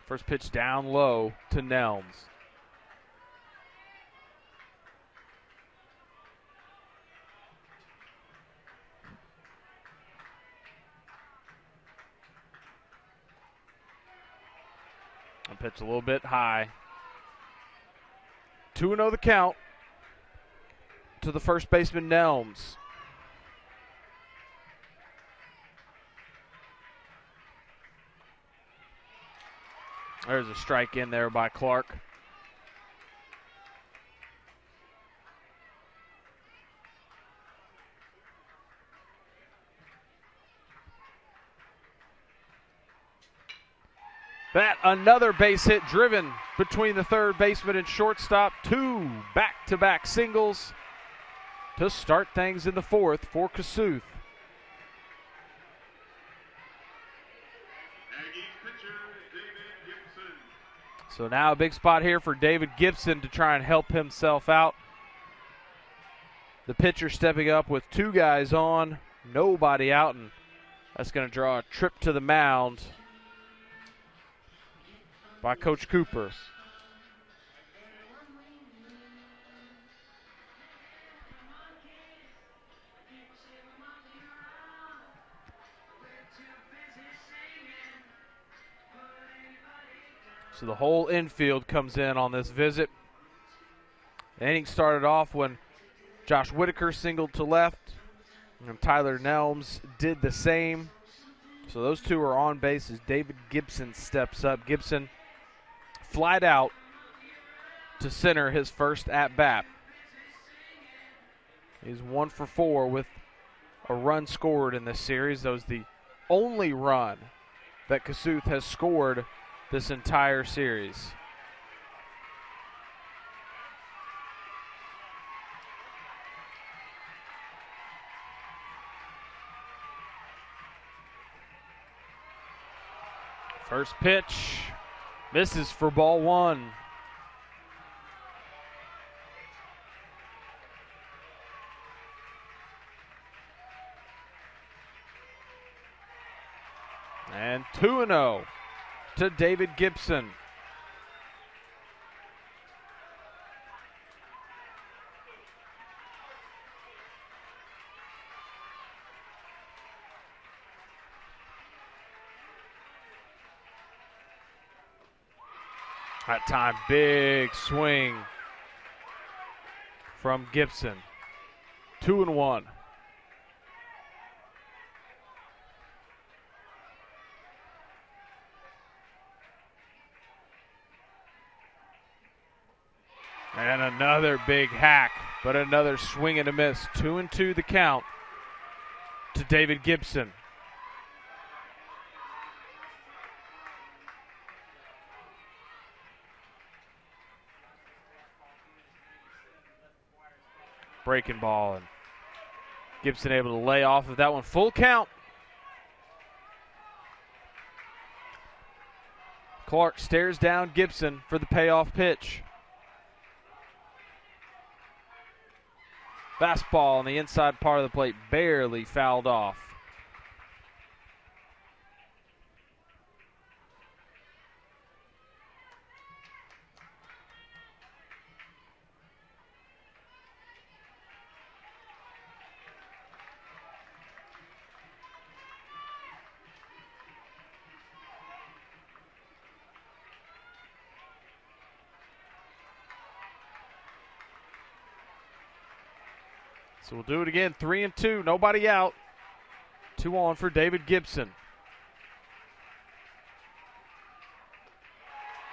First pitch down low to Nelms. And pitch a little bit high. 2-0 the count to the first baseman, Nelms. There's a strike in there by Clark. That another base hit driven between the third baseman and shortstop. 2 back-to-back singles to start things in the fourth for Kossuth. So now a big spot here for David Gibson to try and help himself out. The pitcher stepping up with 2 guys on, nobody out, and that's going to draw a trip to the mound by Coach Cooper. So the whole infield comes in on this visit. The inning started off when Josh Whitaker singled to left, and Tyler Nelms did the same. So those 2 are on base as David Gibson steps up. Gibson flied out to center his first at-bat. He's 1 for 4 with a run scored in this series. That was the only run that Kossuth has scored this entire series. First pitch misses for ball 1. And 2-0 to David Gibson. That time, big swing from Gibson. 2-1. And another big hack, but another swing and a miss. 2-2 the count to David Gibson. Breaking ball, and Gibson able to lay off of that one. Full count. Clark stares down Gibson for the payoff pitch. Fastball on the inside part of the plate, barely fouled off. So we'll do it again, 3-2, nobody out. 2 on for David Gibson.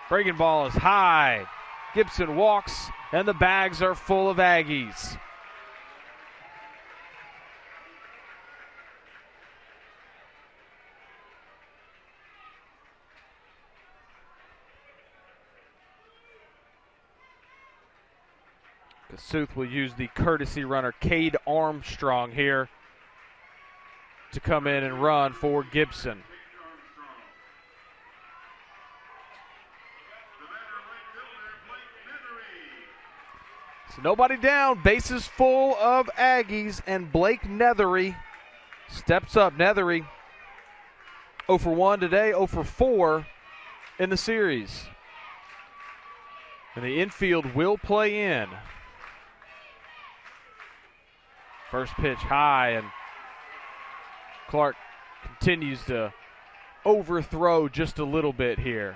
Breaking ball is high. Gibson walks, and the bags are full of Aggies. Kossuth will use the courtesy runner, Cade Armstrong, here to come in and run for Gibson. So nobody down, bases full of Aggies, and Blake Nethery steps up. Nethery 0 for 1 today, 0 for 4 in the series. And the infield will play in. First pitch high, and Clark continues to overthrow just a little bit here.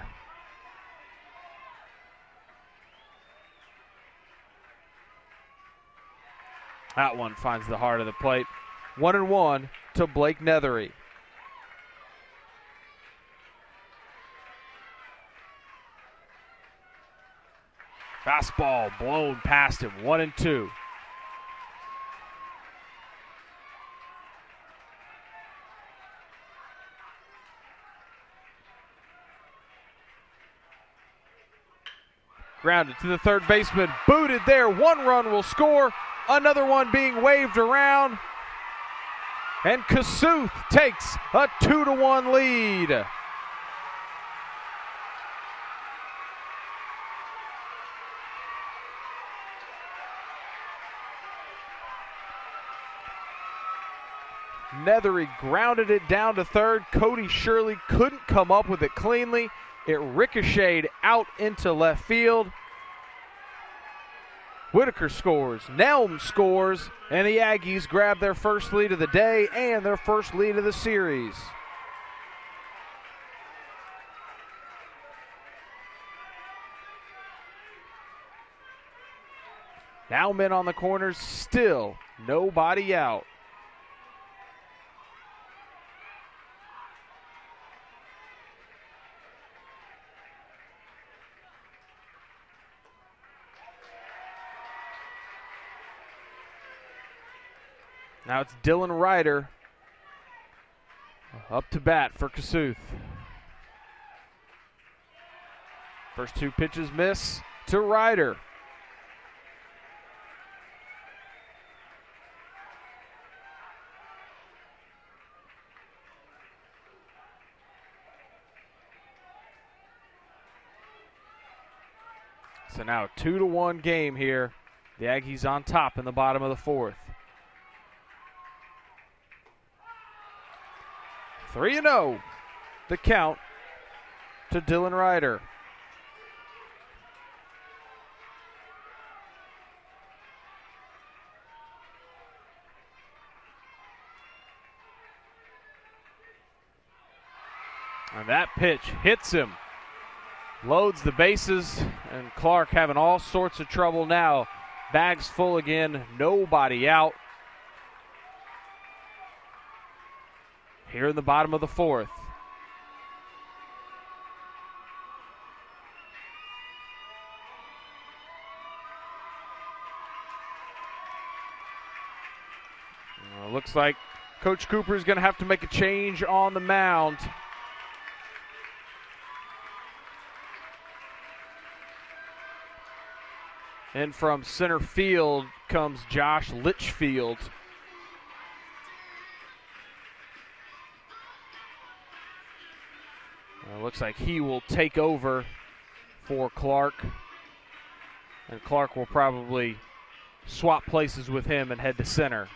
That one finds the heart of the plate. 1-1 to Blake Nethery. Fastball blown past him. 1-2. Grounded to the third baseman. Booted there. 1 run will score. Another one being waved around. And Kossuth takes a 2-1 lead. Nethery grounded it down to third. Cody Shirley couldn't come up with it cleanly. It ricocheted out into left field. Whitaker scores, Nelm scores, and the Aggies grab their first lead of the day and their first lead of the series. Now men on the corners, still nobody out. Now it's Dylan Ryder up to bat for Kossuth. First 2 pitches miss to Ryder. So now a 2-1 game here. The Aggies on top in the bottom of the 4th. 3-0, the count to Dylan Ryder. And that pitch hits him, loads the bases, and Clark having all sorts of trouble now. Bags full again, nobody out. Here in the bottom of the 4th. Well, looks like Coach Cooper is going to have to make a change on the mound. And from center field comes Josh Litchfield. Looks like he will take over for Clark. And Clark will probably swap places with him and head to center.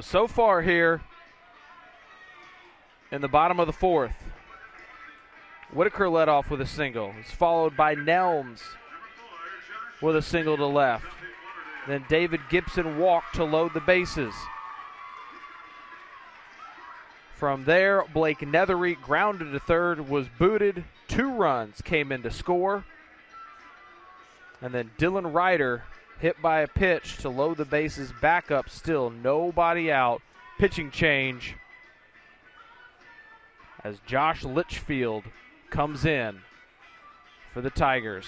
So far here in the bottom of the 4th, Whitaker led off with a single. It's followed by Nelms with a single to left. Then David Gibson walked to load the bases. From there, Blake Nethery grounded to third, was booted. 2 runs came in to score. And then Dylan Ryder hit by a pitch to load the bases back up, still nobody out. Pitching change as Josh Litchfield comes in for the Tigers.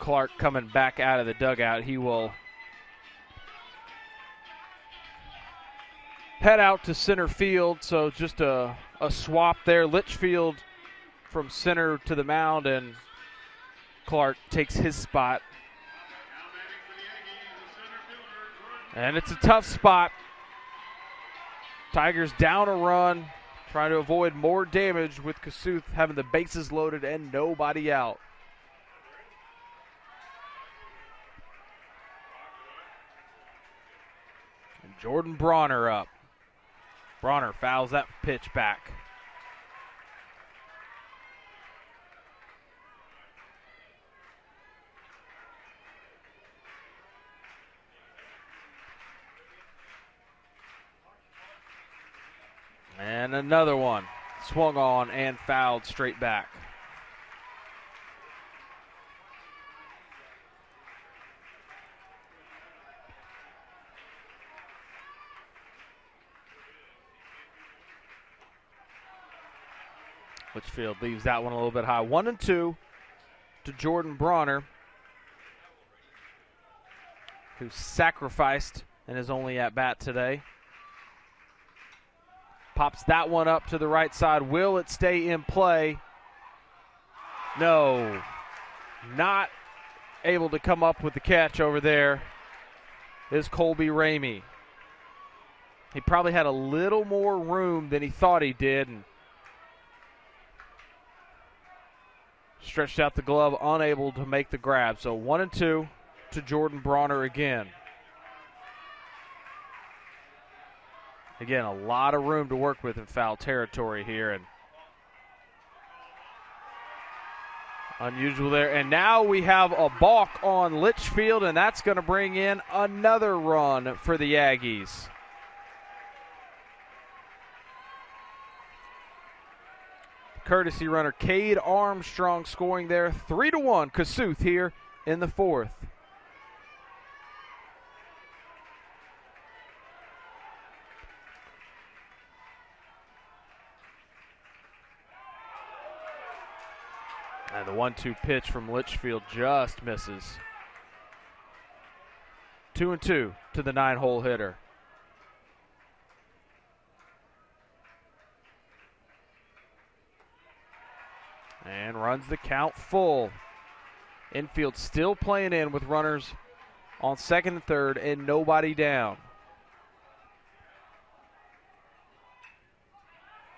Clark coming back out of the dugout. He will head out to center field, so just a swap there. Litchfield from center to the mound, and Clark takes his spot. And it's a tough spot. Tigers down a run, trying to avoid more damage with Kossuth having the bases loaded and nobody out. And Jordan Bronner up. Bronner fouls that pitch back. And another one swung on and fouled straight back. Litchfield leaves that one a little bit high. 1-2 to Jordan Bronner, who sacrificed in his only at bat today. Pops that one up to the right side. Will it stay in play? No. Not able to come up with the catch over there is Colby Ramey. He probably had a little more room than he thought he did, and stretched out the glove, unable to make the grab. So 1-2 to Jordan Bronner again. Again, a lot of room to work with in foul territory here, and unusual there. And now we have a balk on Litchfield, and that's going to bring in another run for the Aggies. Courtesy runner Cade Armstrong scoring there. 3-1 Kossuth here in the fourth. And the 1-2 pitch from Litchfield just misses. 2-2 to the 9-hole hitter. And runs the count full. Infield still playing in with runners on second and third and nobody down.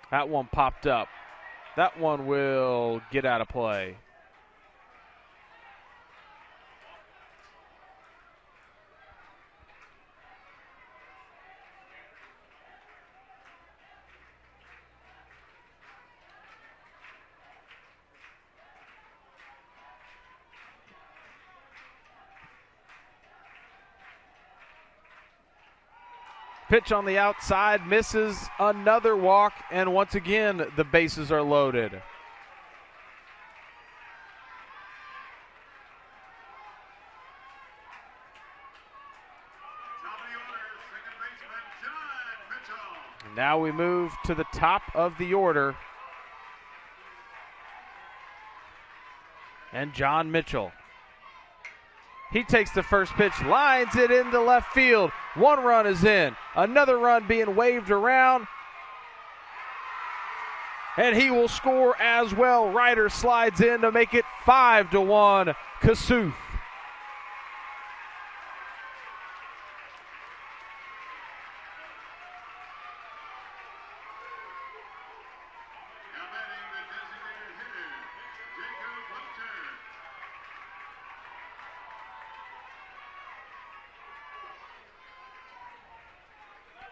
That one popped up. That one will get out of play. Pitch on the outside, misses, another walk, and once again the bases are loaded. And now we move to the top of the order. And John Mitchell. He takes the first pitch, lines it into left field. One run is in. Another run being waved around. And he will score as well. Ryder slides in to make it 5-1 Kossuth.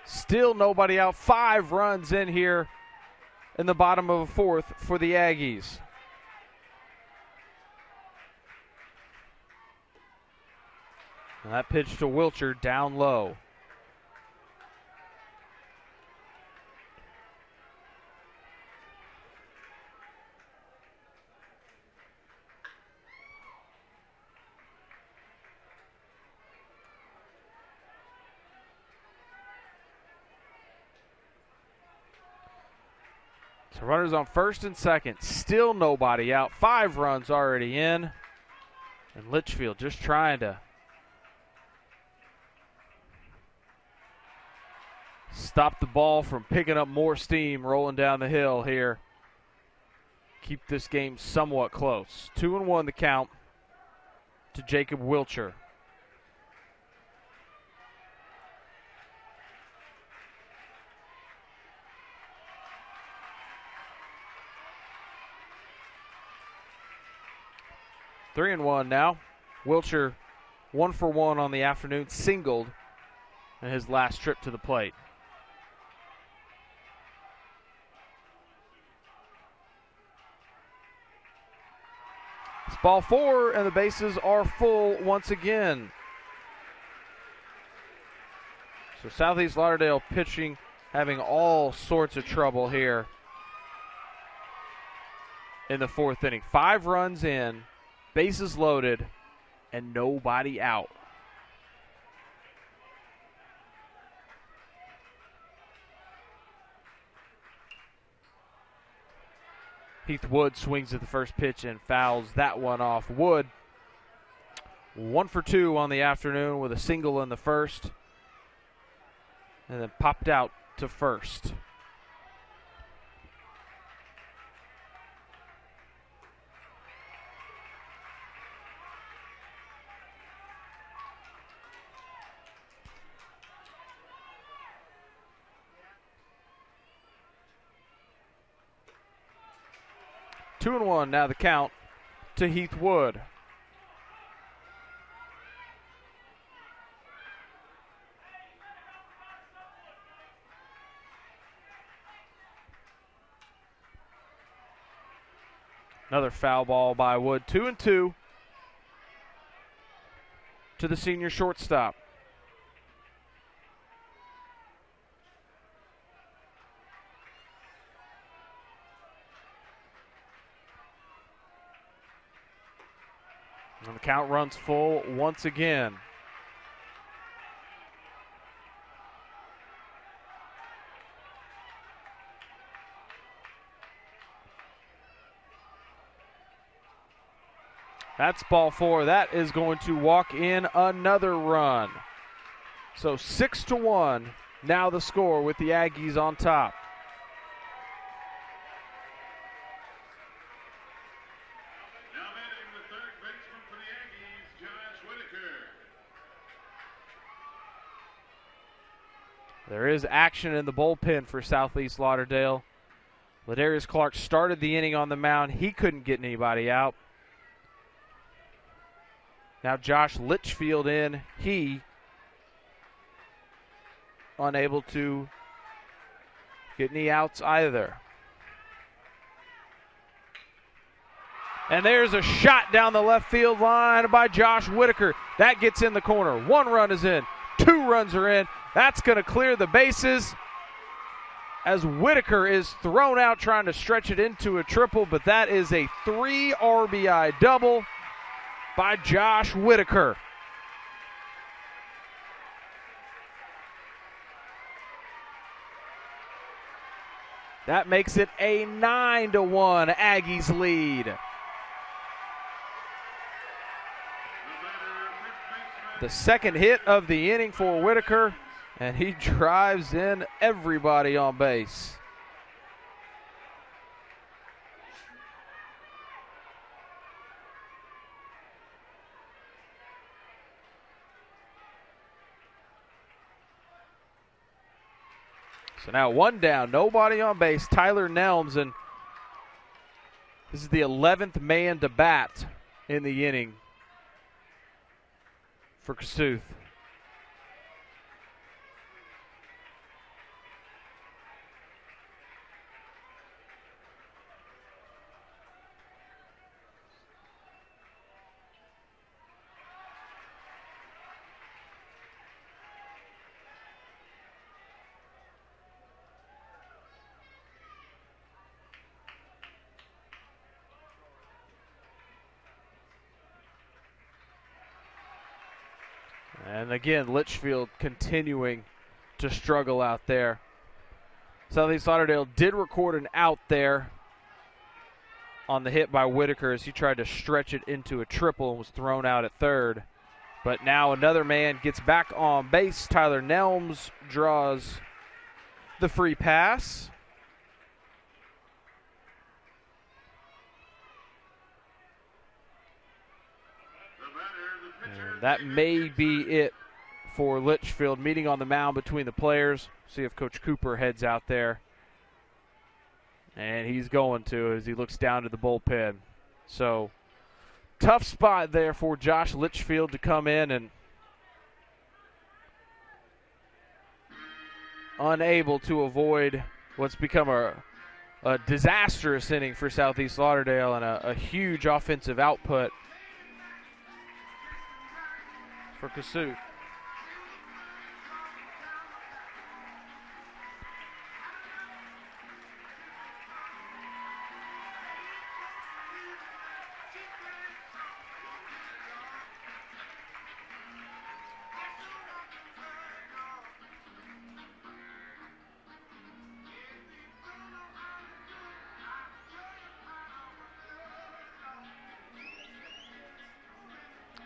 Still nobody out. 5 runs in here in the bottom of a fourth for the Aggies. And that pitch to Wilcher down low. So runners on first and second. Still nobody out. 5 runs already in. And Litchfield just trying to stop the ball from picking up more steam rolling down the hill here. Keep this game somewhat close. 2-1 the count to Jacob Wilcher. 3-1 now. Wilcher 1 for 1 on the afternoon, singled in his last trip to the plate. It's ball 4, and the bases are full once again. So Southeast Lauderdale pitching, having all sorts of trouble here in the 4th inning. 5 runs in, bases loaded, and nobody out. Heath Wood swings at the first pitch and fouls that one off. Wood 1 for 2 on the afternoon with a single in the first, and then popped out to first. Two and one now the count to Heath Wood. Another foul ball by Wood. 2-2 to the senior shortstop. And the count runs full once again. That's ball 4. That is going to walk in another run. So 6-1. Now the score with the Aggies on top. Now batting the third baseman for the Aggies, Josh Whitaker. There is action in the bullpen for Southeast Lauderdale. Ladarius Clark started the inning on the mound. He couldn't get anybody out. Now Josh Litchfield in. He unable to get any outs either. And there's a shot down the left field line by Josh Whitaker. That gets in the corner. 1 run is in. 2 runs are in. That's going to clear the bases as Whitaker is thrown out trying to stretch it into a triple, but that is a 3 RBI double by Josh Whitaker. That makes it a 9-1 Aggies lead. The second hit of the inning for Whitaker, and he drives in everybody on base. So now 1 down, nobody on base. Tyler Nelms, and this is the 11th man to bat in the inning for Kossuth. And again, Litchfield continuing to struggle out there. Southeast Lauderdale did record an out there on the hit by Whitaker as he tried to stretch it into a triple and was thrown out at third. But now another man gets back on base. Tyler Nelms draws the free pass. And that may be it for Litchfield. Meeting on the mound between the players. See if Coach Cooper heads out there. And he's going to as he looks down to the bullpen. So, tough spot there for Josh Litchfield to come in and unable to avoid what's become a disastrous inning for Southeast Lauderdale and a huge offensive output for Kossuth.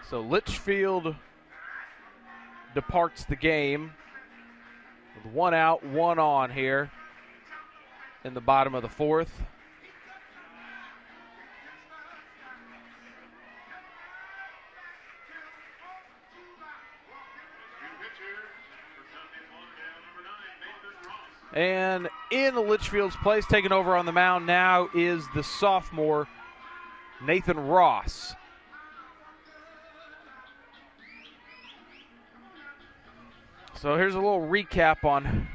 So Litchfield departs the game with 1 out, 1 on here in the bottom of the fourth. And in Litchfield's place, taking over on the mound now is the sophomore Nathan Ross. So here's a little recap on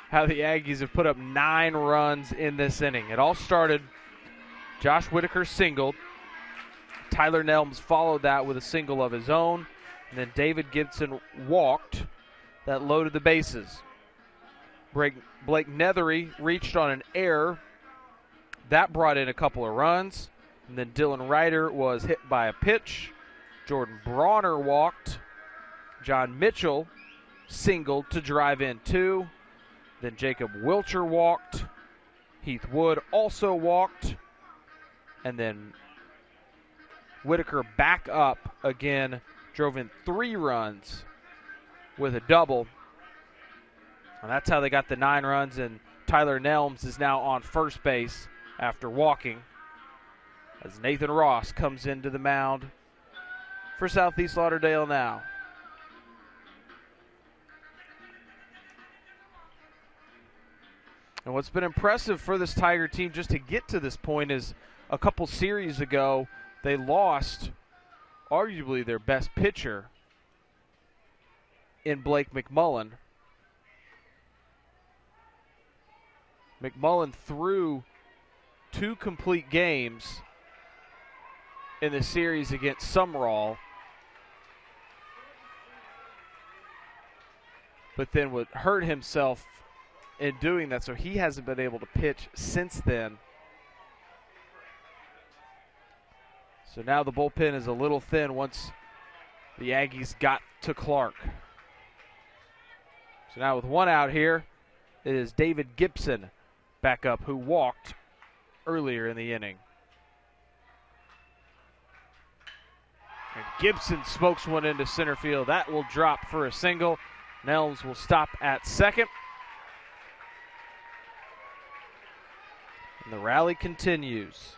how the Aggies have put up 9 runs in this inning. It all started, Josh Whitaker singled. Tyler Nelms followed that with a single of his own. And then David Gibson walked. That loaded the bases. Blake Nethery reached on an error. That brought in a couple of runs. And then Dylan Ryder was hit by a pitch. Jordan Bronner walked. John Mitchell singled to drive in 2. Then Jacob Wilcher walked. Heath Wood also walked. And then Whitaker back up again, drove in 3 runs with a double. And that's how they got the 9 runs. And Tyler Nelms is now on first base after walking as Nathan Ross comes into the mound for Southeast Lauderdale now. And what's been impressive for this Tiger team just to get to this point is a couple series ago, they lost arguably their best pitcher in Blake McMullen. McMullen threw 2 complete games in the series against Sumrall, but then would hurt himself in doing that, so he hasn't been able to pitch since then. So now the bullpen is a little thin once the Aggies got to Clark. So now with 1 out here, it is David Gibson back up, who walked earlier in the inning. And Gibson smokes one into center field. That will drop for a single. Nelms will stop at second. And the rally continues.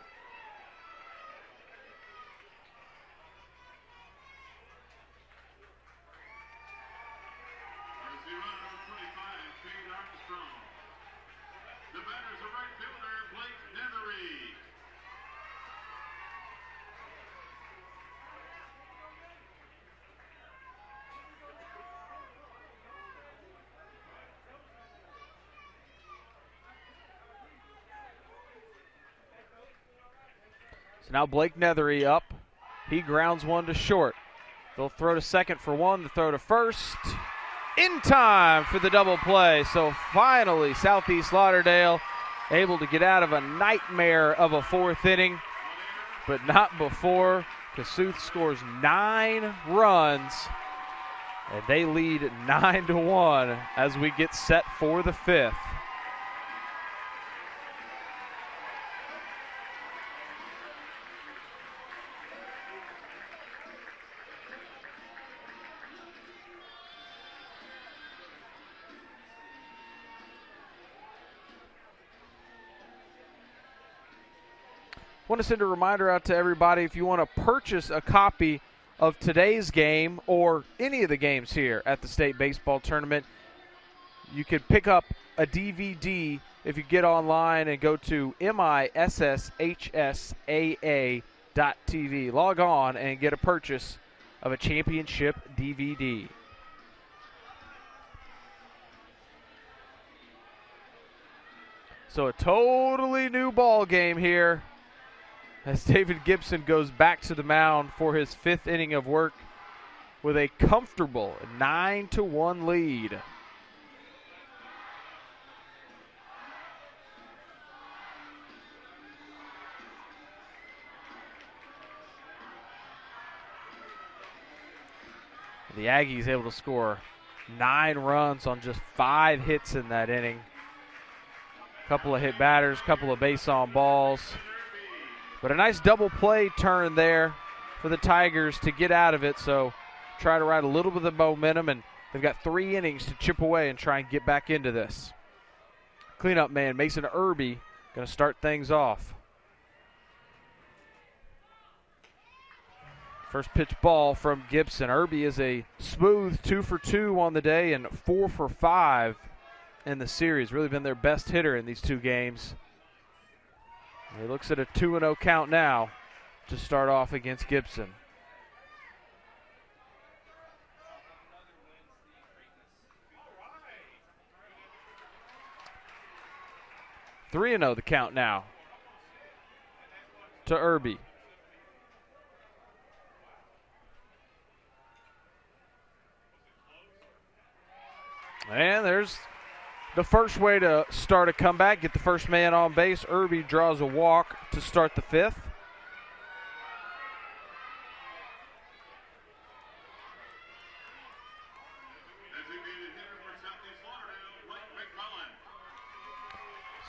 The batter is a right fielder, Blake Nethery. So now Blake Nethery up. He grounds one to short. They'll throw to second for 1, the throw to first. In time for the double play. So finally, Southeast Lauderdale able to get out of a nightmare of a 4th inning, but not before Kossuth scores 9 runs, and they lead 9-1 as we get set for the 5th. Want to send a reminder out to everybody, if you want to purchase a copy of today's game or any of the games here at the state baseball tournament, you can pick up a DVD if you get online and go to MHSHSAA.tv. Log on and get a purchase of a championship DVD. So a totally new ball game here as David Gibson goes back to the mound for his 5th inning of work with a comfortable 9-1 lead. The Aggies able to score 9 runs on just 5 hits in that inning. Couple of hit batters, couple of base on balls. But a nice double play turn there for the Tigers to get out of it. So try to ride a little bit of momentum, and they've got 3 innings to chip away and try and get back into this. Cleanup man Mason Irby going to start things off. First pitch ball from Gibson. Irby is a smooth 2 for 2 on the day and 4 for 5 in the series. Really been their best hitter in these 2 games. He looks at a 2-0 count now to start off against Gibson. Three 3-0 the count now to Irby. And there's the first way to start a comeback. Get the first man on base. Irby draws a walk to start the 5th.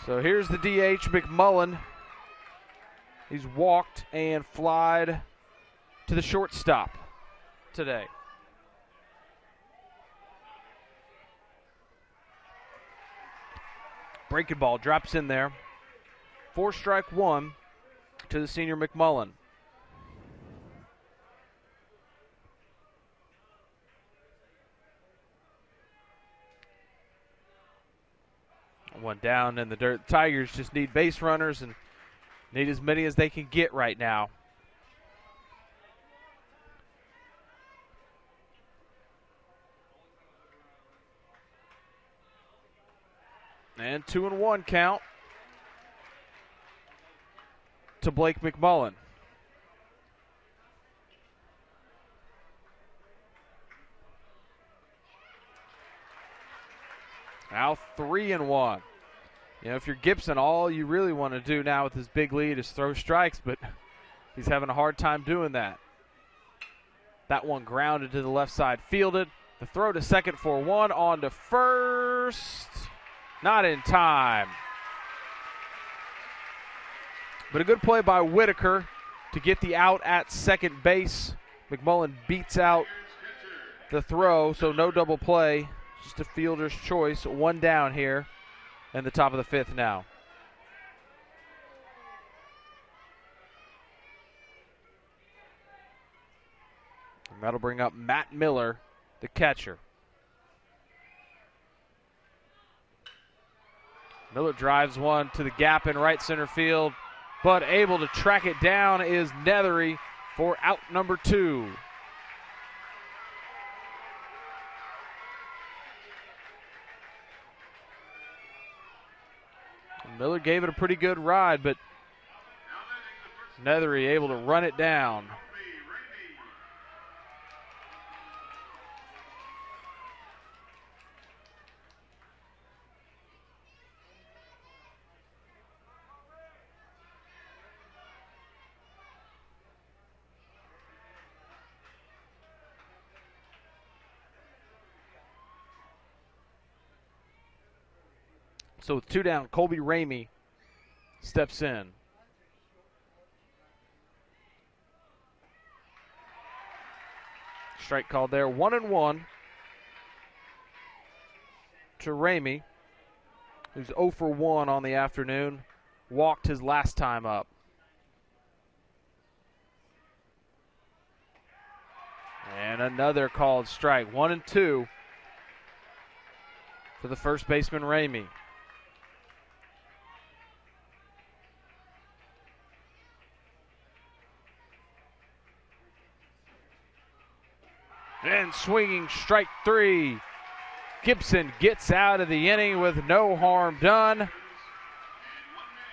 So here's the DH, McMullen. He's walked and flied to the shortstop today. Breaking ball drops in there. 4-1 to the senior McMullen. One down in the dirt. Tigers just need base runners and need as many as they can get right now. And 2-1 count to Blake McMullen. Now 3-1. You know, if you're Gibson, all you really want to do now with his big lead is throw strikes, but he's having a hard time doing that. That one grounded to the left side, fielded. The throw to second for 1, on to first. Not in time. But a good play by Whitaker to get the out at second base. McMullen beats out the throw, so no double play. Just a fielder's choice. 1 down here in the top of the 5th now. And that'll bring up Matt Miller, the catcher. Miller drives one to the gap in right center field, but able to track it down is Nethery for out number 2. Miller gave it a pretty good ride, but Nethery able to run it down. So with 2 down, Colby Ramey steps in. Strike called there. 1-1 to Ramey, who's 0 for 1 on the afternoon. Walked his last time up. And another called strike. 1-2 for the first baseman, Ramey. And swinging strike 3. Gibson gets out of the inning with no harm done.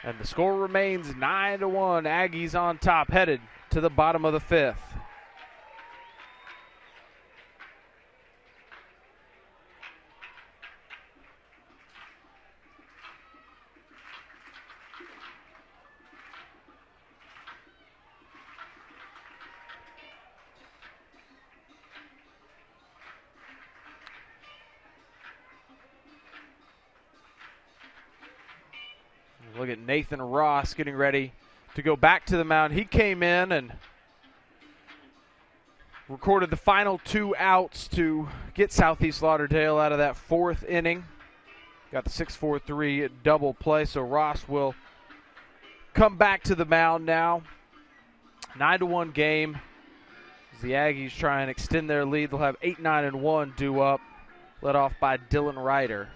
And the score remains 9-1. Aggies on top, headed to the bottom of the 5th. Look at Nathan Ross getting ready to go back to the mound. He came in and recorded the final 2 outs to get Southeast Lauderdale out of that 4th inning. Got the 6-4-3 double play, so Ross will come back to the mound now. 9-1 game. As the Aggies try and extend their lead, they'll have 8-9-1 due up, led off by Dylan Ryder.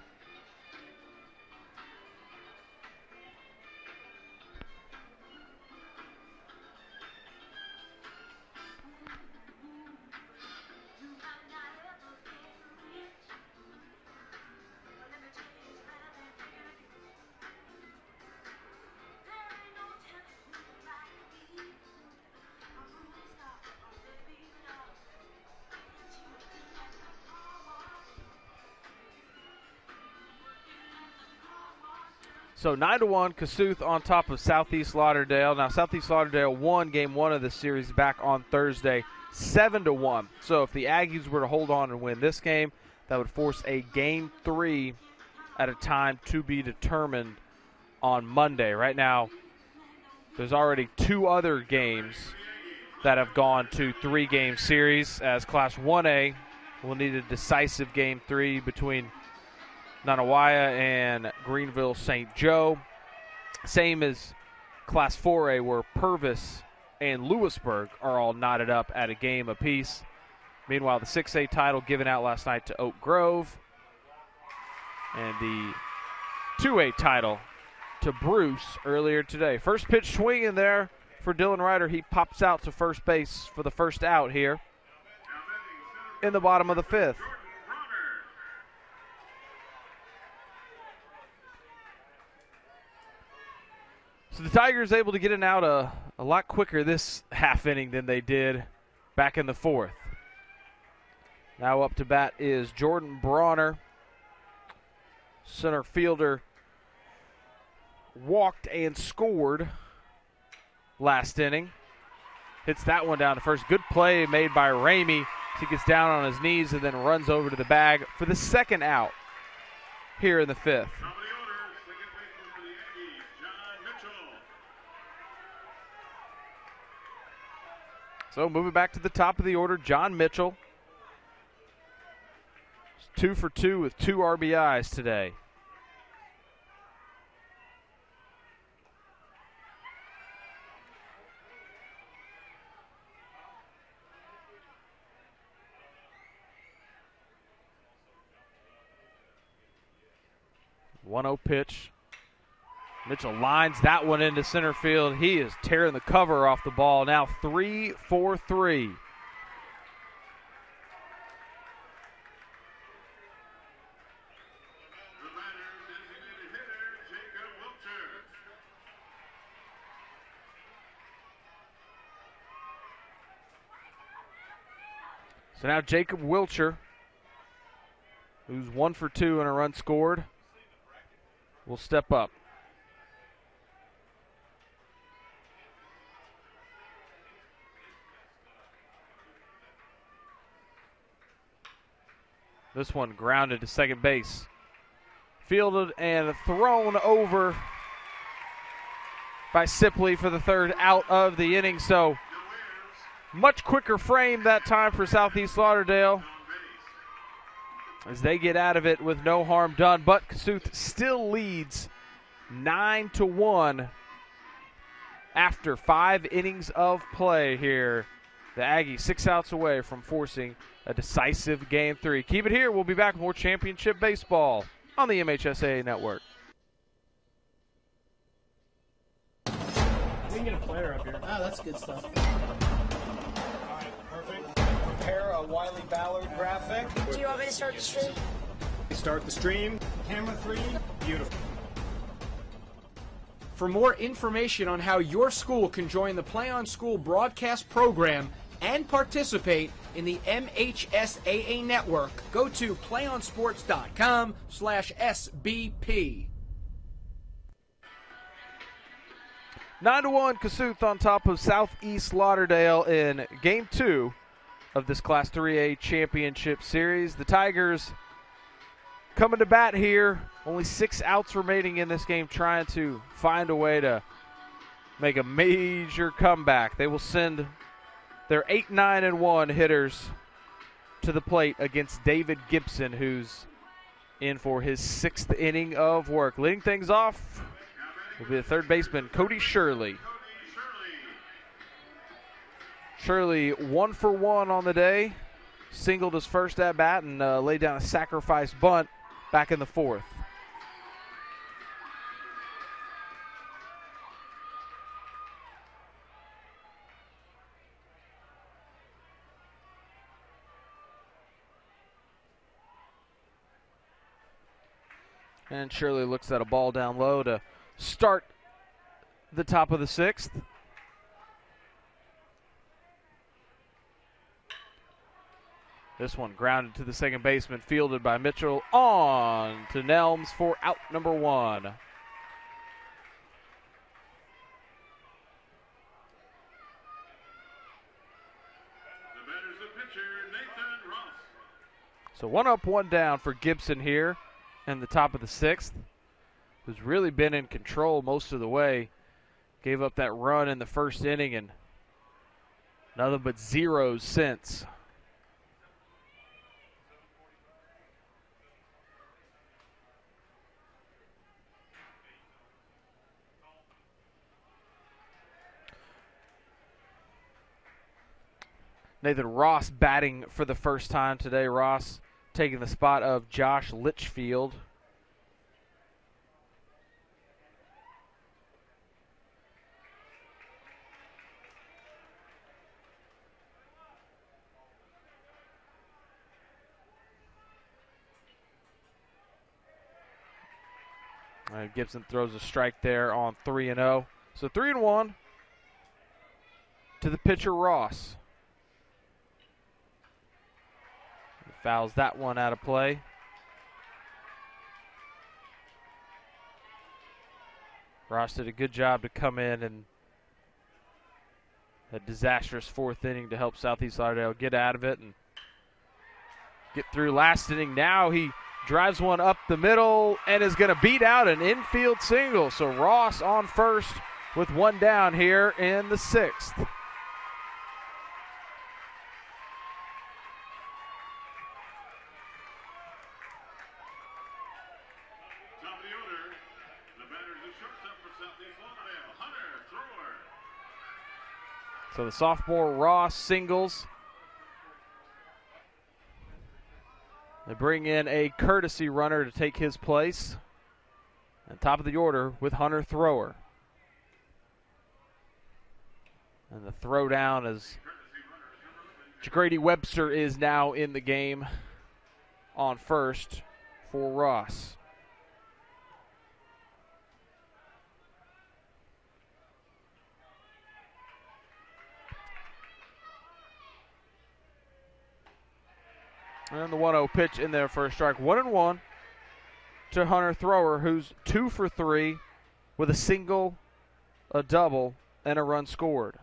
So 9-1, Kossuth on top of Southeast Lauderdale. Now Southeast Lauderdale won game 1 of the series back on Thursday, 7-1. So if the Aggies were to hold on and win this game, that would force a game 3 at a time to be determined on Monday. Right now, there's already 2 other games that have gone to 3-game series, as Class 1A will need a decisive game 3 between Nanawaya and Greenville St. Joe. Same as Class 4A, where Purvis and Lewisburg are all knotted up at a game apiece. Meanwhile, the 6A title given out last night to Oak Grove, and the 2A title to Bruce earlier today. First pitch swinging there for Dylan Ryder. He pops out to first base for the first out here in the bottom of the 5th. So the Tigers able to get an out a lot quicker this half inning than they did back in the 4th. Now up to bat is Jordan Bronner. Center fielder walked and scored last inning. Hits that one down to first. Good play made by Ramey. He gets down on his knees and then runs over to the bag for the second out here in the 5th. So moving back to the top of the order, John Mitchell. 2 for 2 with 2 RBIs today. One-0 pitch. Mitchell lines that one into center field. He is tearing the cover off the ball. Now 3-4-3. So now Jacob Wilcher, who's 1 for 2 and a run scored, will step up. This one grounded to second base. Fielded and thrown over by Sipley for the 3rd out of the inning. So much quicker frame that time for Southeast Lauderdale as they get out of it with no harm done. But Kossuth still leads 9-1 after 5 innings of play here the Aggies 6 outs away from forcing a decisive Game 3. Keep it here. We'll be back with more championship baseball on the MHSAA Network. We can get a player up here. Oh, that's good stuff. All right, perfect. Prepare a Wiley Ballard graphic. Do you want me to start the stream? Start the stream. Camera 3. Beautiful. For more information on how your school can join the Play on School broadcast program and participate in the MHSAA network, go to playonsports.com/SBP. 9-1 Kossuth on top of Southeast Lauderdale in Game 2 of this Class 3A Championship Series. The Tigers coming to bat here. Only 6 outs remaining in this game, trying to find a way to make a major comeback. They will send their 8-9-1 hitters to the plate against David Gibson, who's in for his 6th inning of work. Leading things off will be the third baseman, Cody Shirley. Shirley 1 for 1 on the day. Singled his first at bat and laid down a sacrifice bunt back in the 4th. And Shirley looks at a ball down low to start the top of the 6th. This one grounded to the second baseman, fielded by Mitchell, on to Nelms for out number 1. The batter's the pitcher, Nathan Ross. So 1 up, 1 down for Gibson here in the top of the 6th, who's really been in control most of the way. Gave up that run in the first inning and nothing but zeros since. Nathan Ross batting for the first time today. Ross taking the spot of Josh Litchfield. Gibson throws a strike there on 3-0. So 3-1 to the pitcher Ross. He fouls that one out of play. Ross did a good job to come in a disastrous 4th inning to help Southeast Lauderdale get out of it and get through last inning. Now he drives one up the middle and is going to beat out an infield single. So Ross on first with 1 down here in the 6th. Top of the order, the batter's the shortstop for Southeast Lauderdale, Hunter Thrower. So the sophomore Ross singles. They bring in a courtesy runner to take his place. And top of the order with Hunter Thrower. And the throw down as Grady Webster is now in the game on first for Ross. And the 1-0 pitch in there for a strike. 1-1 to Hunter Thrower, who's 2 for 3 with a single, a double, and a run scored.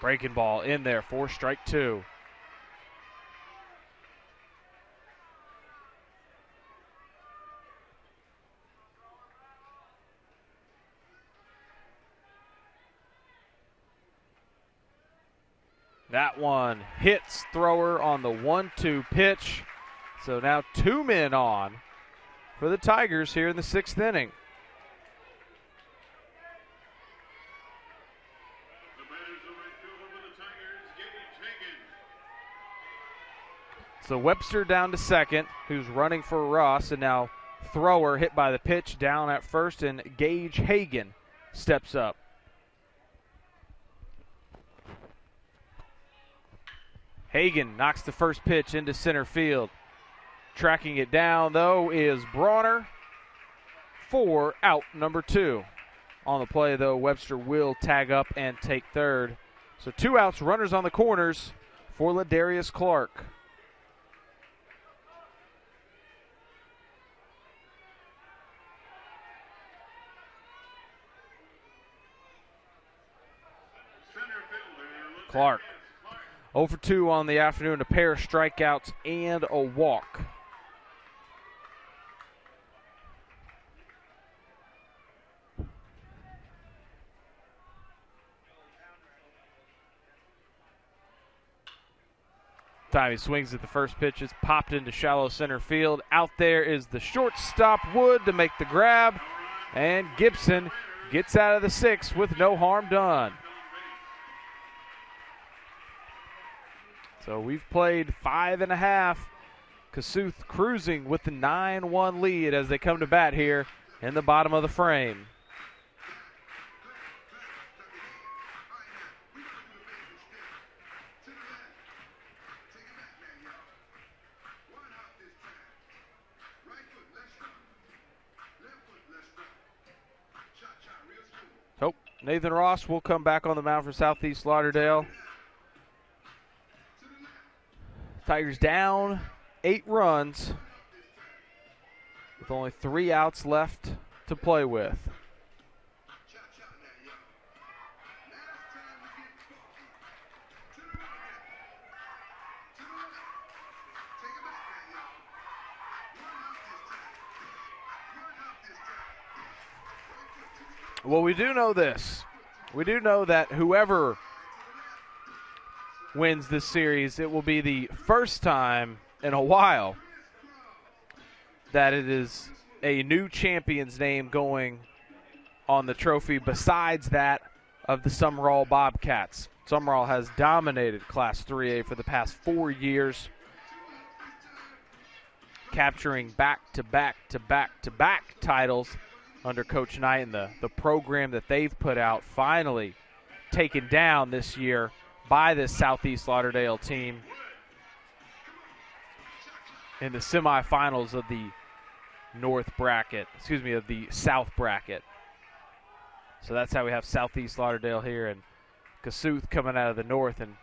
Breaking ball in there for strike 2. That one hits Thrower on the 1-2 pitch. So now 2 men on for the Tigers here in the 6th inning. So Webster down to second, who's running for Ross, and now Thrower hit by the pitch down at first, and Gage Hagan steps up. Hagan knocks the first pitch into center field. Tracking it down, though, is Bronner for out number 2. On the play, though, Webster will tag up and take third. So 2 outs, runners on the corners for Ladarius Clark. Clark 0 for 2 on the afternoon, a pair of strikeouts and a walk. Time he swings at the first pitch, it's popped into shallow center field. Out there is the shortstop, Wood, to make the grab, and Gibson gets out of the 6th with no harm done. So we've played 5.5. Kossuth cruising with the 9-1 lead as they come to bat here in the bottom of the frame. Oh, Nathan Ross will come back on the mound for Southeast Lauderdale. Tigers down 8 runs with only 3 outs left to play with. Well, we do know this. We do know that whoever wins this series, it will be the first time in a while that it is a new champion's name going on the trophy besides that of the Summerall Bobcats. Summerall has dominated Class 3A for the past 4 years, capturing back-to-back-to-back-to-back titles under Coach Knight, and the program that they've put out finally taken down this year by this Southeast Lauderdale team in the semifinals of the of the South bracket. So that's how we have Southeast Lauderdale here and Kossuth coming out of the North. And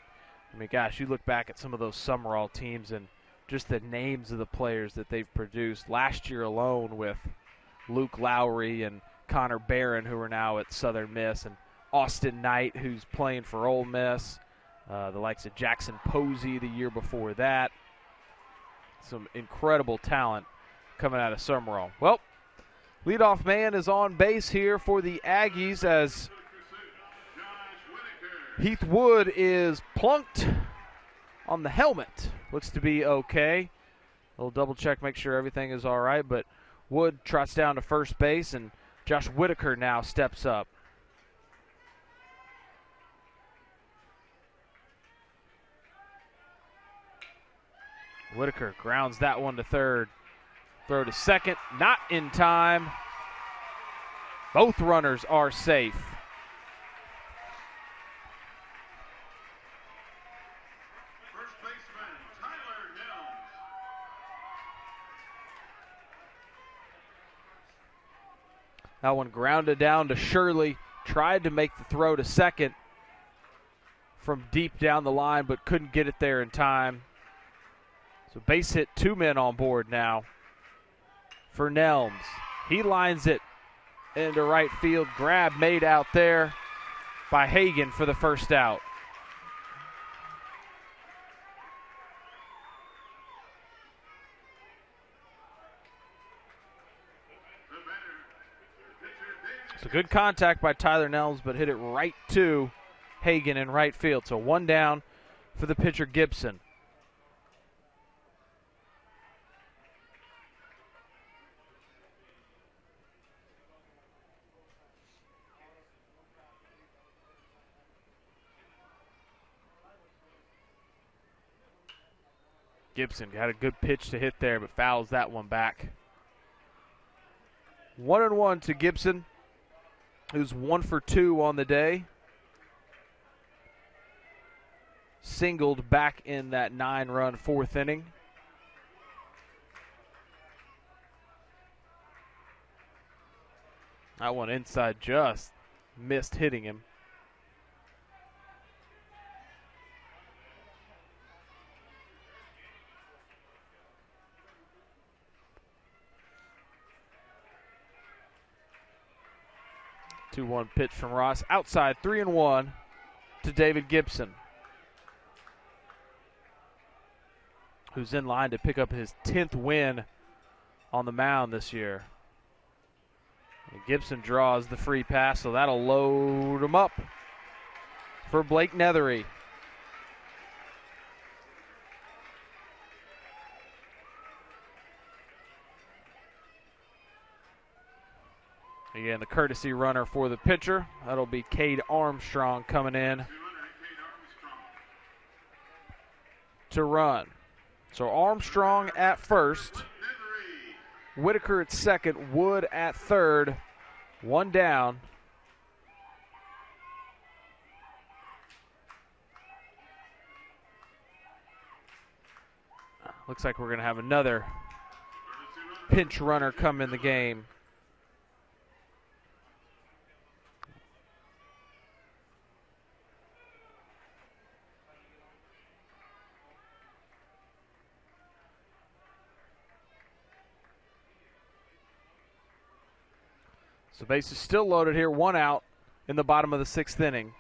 I mean, gosh, you look back at some of those Summerall teams and just the names of the players that they've produced last year alone, with Luke Lowry and Connor Barron, who are now at Southern Miss, and Austin Knight, who's playing for Ole Miss. The likes of Jackson Posey the year before that. Some incredible talent coming out of Summerall. Well, leadoff man is on base here for the Aggies as Heath Wood is plunked on the helmet. Looks to be okay. We'll double check, make sure everything is all right, but Wood trots down to first base, and Josh Whitaker now steps up. Whitaker grounds that one to third. Throw to second, not in time. Both runners are safe. First baseman, Tyler Nelms. That one grounded down to Shirley. Tried to make the throw to second from deep down the line, but couldn't get it there in time. So base hit, 2 men on board now for Nelms. He lines it into right field. Grab made out there by Hagan for the first out. So good contact by Tyler Nelms, but hit it right to Hagan in right field. So 1 down for the pitcher Gibson. Gibson had a good pitch to hit there, but fouls that one back. 1-1 to Gibson, who's 1 for 2 on the day. Singled back in that 9-run fourth inning. That one inside just missed hitting him. Two-one pitch from Ross. Outside, 3-1 to David Gibson, who's in line to pick up his 10th win on the mound this year. And Gibson draws the free pass, so that'll load him up for Blake Nethery. Again, the courtesy runner for the pitcher. That'll be Cade Armstrong coming in to run. So Armstrong at first, Whitaker at second, Wood at third, one down. Looks like we're going to have another pinch runner come in the game. So base is still loaded here, one out in the bottom of the 6th inning.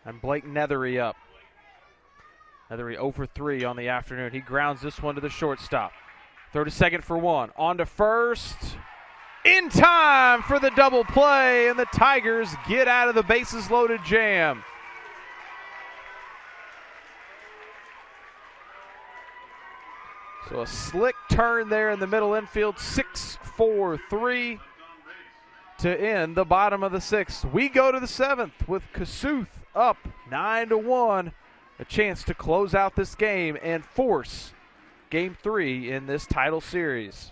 And Blake Nethery up. Nethery 0 for 3 on the afternoon. He grounds this one to the shortstop. Throw to second for one. On to first. In time for the double play, and the Tigers get out of the bases loaded jam. So a slick turn there in the middle infield, 6-4-3 to end the bottom of the 6th. We go to the 7th with Kossuth up 9-1, a chance to close out this game and force Game 3 in this title series.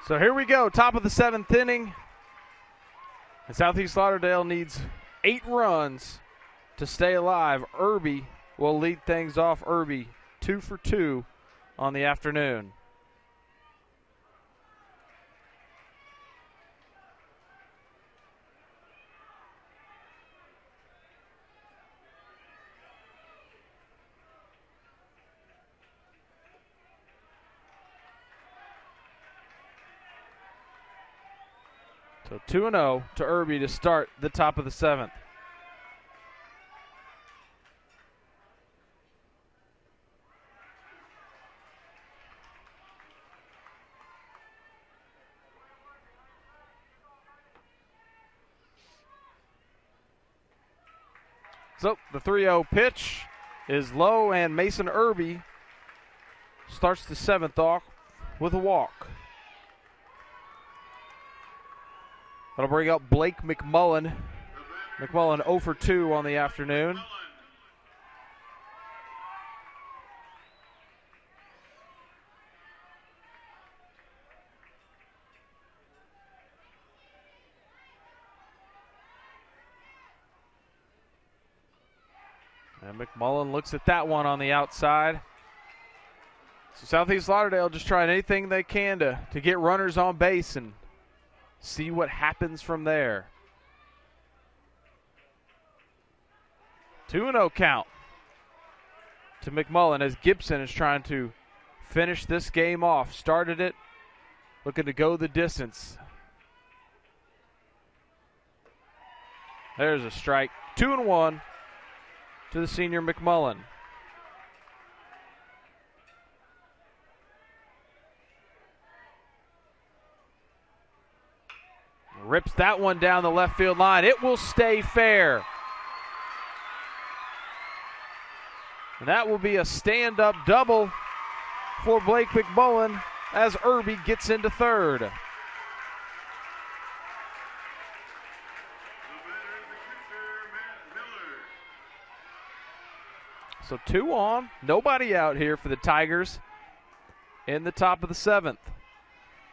So here we go, top of the 7th inning. And Southeast Lauderdale needs 8 runs to stay alive. Irby will lead things off. Irby 2 for 2 on the afternoon. So 2-0 to Irby to start the top of the 7th. So the 3-0 pitch is low, and Mason Irby starts the 7th off with a walk. That'll bring up Blake McMullen. McMullen 0 for 2 on the afternoon. And McMullen looks at that one on the outside. So Southeast Lauderdale just trying anything they can to get runners on base and see what happens from there. 2-0 count to McMullen as Gibson is trying to finish this game off. Started it, looking to go the distance. There's a strike. 2-1 to the senior McMullen. Rips that one down the left field line. It will stay fair. And that will be a stand-up double for Blake McMullen as Irby gets into third. So 2 on, nobody out here for the Tigers in the top of the 7th.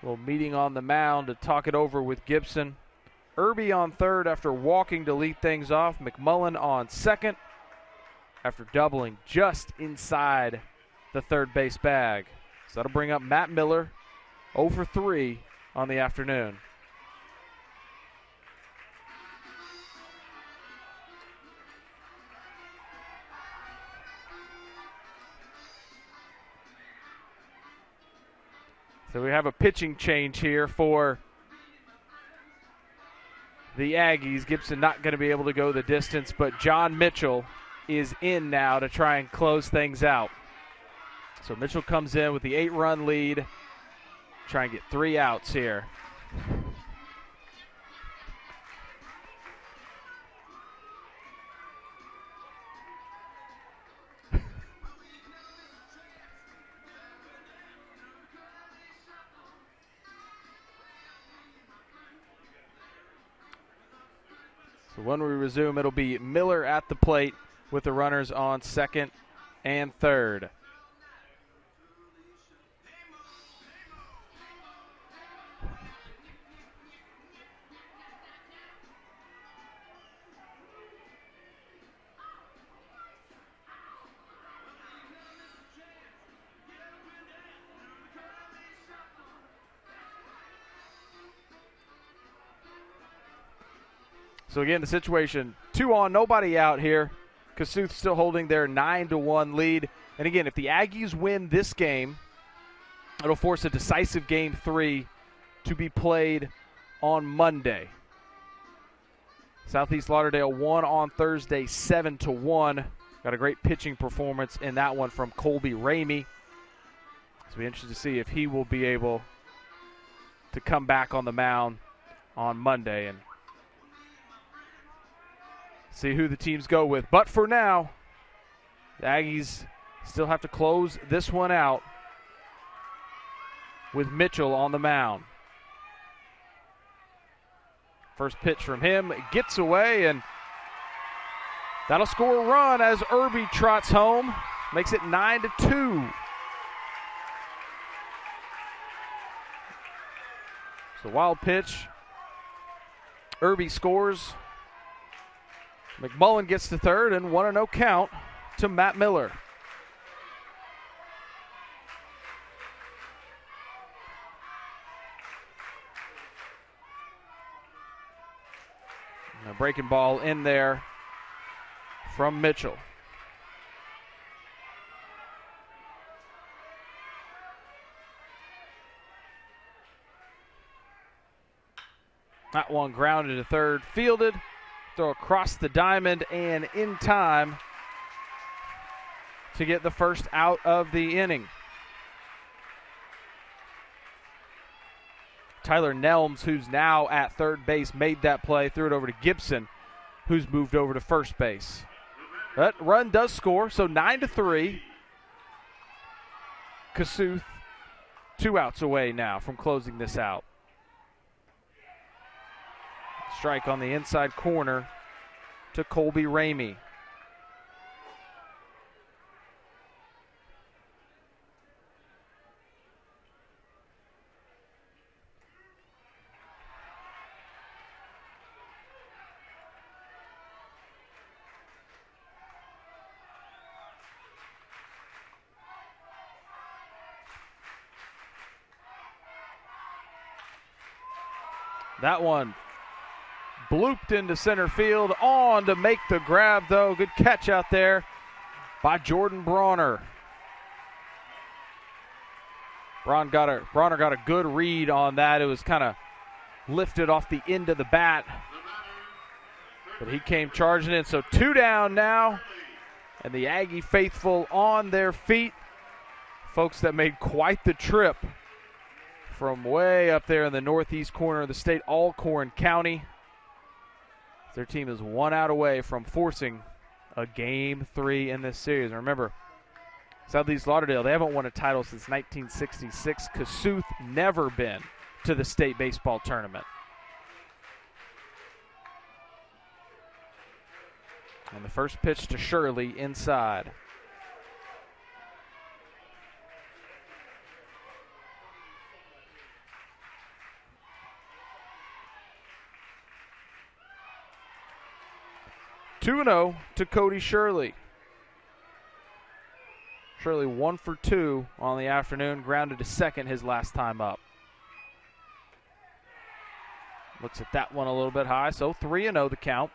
A little meeting on the mound to talk it over with Gibson. Irby on third after walking to lead things off. McMullen on second after doubling just inside the third base bag. So that'll bring up Matt Miller, 0 for 3 on the afternoon. So we have a pitching change here for the Aggies. Gibson not going to be able to go the distance, but John Mitchell is in now to try and close things out. So Mitchell comes in with the 8-run lead, try and get 3 outs here. So when we resume, it'll be Miller at the plate with the runners on second and third. So again, the situation, 2 on, nobody out here. Kossuth still holding their 9-1 lead. And again, if the Aggies win this game, it'll force a decisive game 3 to be played on Monday. Southeast Lauderdale won on Thursday 7-1. Got a great pitching performance in that one from Colby Ramey. So we'll be interested to see if he will be able to come back on the mound on Monday and see who the teams go with. But for now, the Aggies still have to close this one out with Mitchell on the mound. First pitch from him gets away, and that'll score a run as Irby trots home. Makes it 9-2. So wild pitch. Irby scores. McMullen gets to third, and 1-0 count to Matt Miller. And a breaking ball in there from Mitchell. That one grounded to third, fielded. Throw across the diamond and in time to get the first out of the inning. Tyler Nelms, who's now at third base, made that play, threw it over to Gibson, who's moved over to first base. That run does score, so 9-3. Kossuth 2 outs away now from closing this out. Strike on the inside corner to Colby Ramey. That one blooped into center field. On to make the grab, though. Good catch out there by Jordan Bronner. Bronner got a good read on that. It was kind of lifted off the end of the bat, but he came charging in. So 2 down now, and the Aggie faithful on their feet. Folks that made quite the trip from way up there in the northeast corner of the state, Alcorn County. Their team is 1 out away from forcing a Game 3 in this series. And remember, Southeast Lauderdale, they haven't won a title since 1966. Kossuth never been to the state baseball tournament. And the first pitch to Shirley inside. Two 2-0 to Cody Shirley. Shirley 1 for 2 on the afternoon, grounded to second his last time up. Looks at that one a little bit high, so 3-0 the count.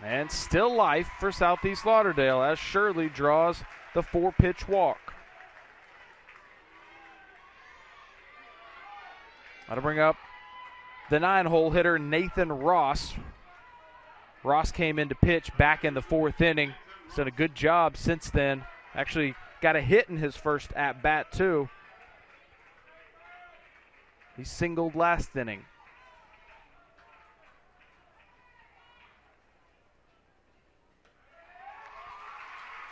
And still life for Southeast Lauderdale as Shirley draws the 4-pitch walk. I'll bring up the 9-hole hitter, Nathan Ross. Ross came in to pitch back in the 4th inning. He's done a good job since then. Actually got a hit in his first at-bat, too. He singled last inning.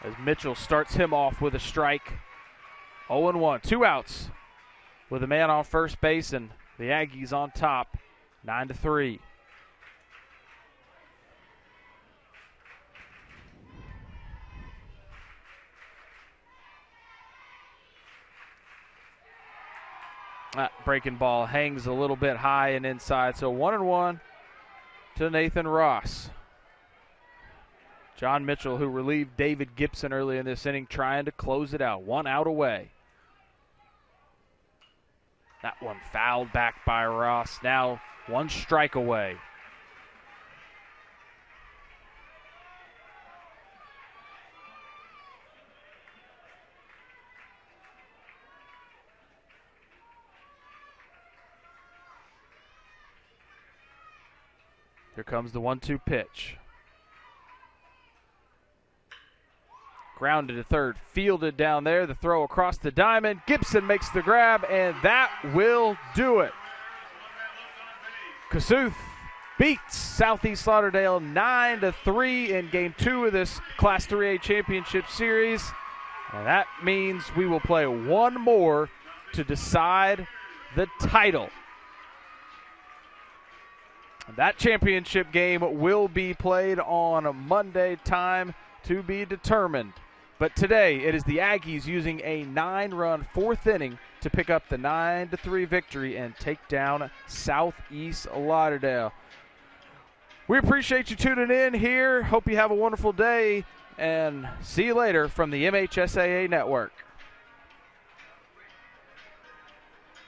As Mitchell starts him off with a strike. 0-1, 2 outs with a man on first base, and the Aggies on top, 9-3. That breaking ball hangs a little bit high and inside, so 1-1 to Nathan Ross. John Mitchell, who relieved David Gibson early in this inning, trying to close it out. 1 out away. That one fouled back by Ross. Now 1 strike away. Here comes the 1-2 pitch. Grounded to third, fielded down there. The throw across the diamond. Gibson makes the grab, and that will do it. Kossuth beats Southeast Lauderdale 9-3 in Game 2 of this Class 3A Championship Series. And that means we will play one more to decide the title. That championship game will be played on Monday, time to be determined. But today, it is the Aggies using a 9-run 4th inning to pick up the 9-3 victory and take down Southeast Lauderdale. We appreciate you tuning in here. Hope you have a wonderful day, and see you later from the MHSAA Network.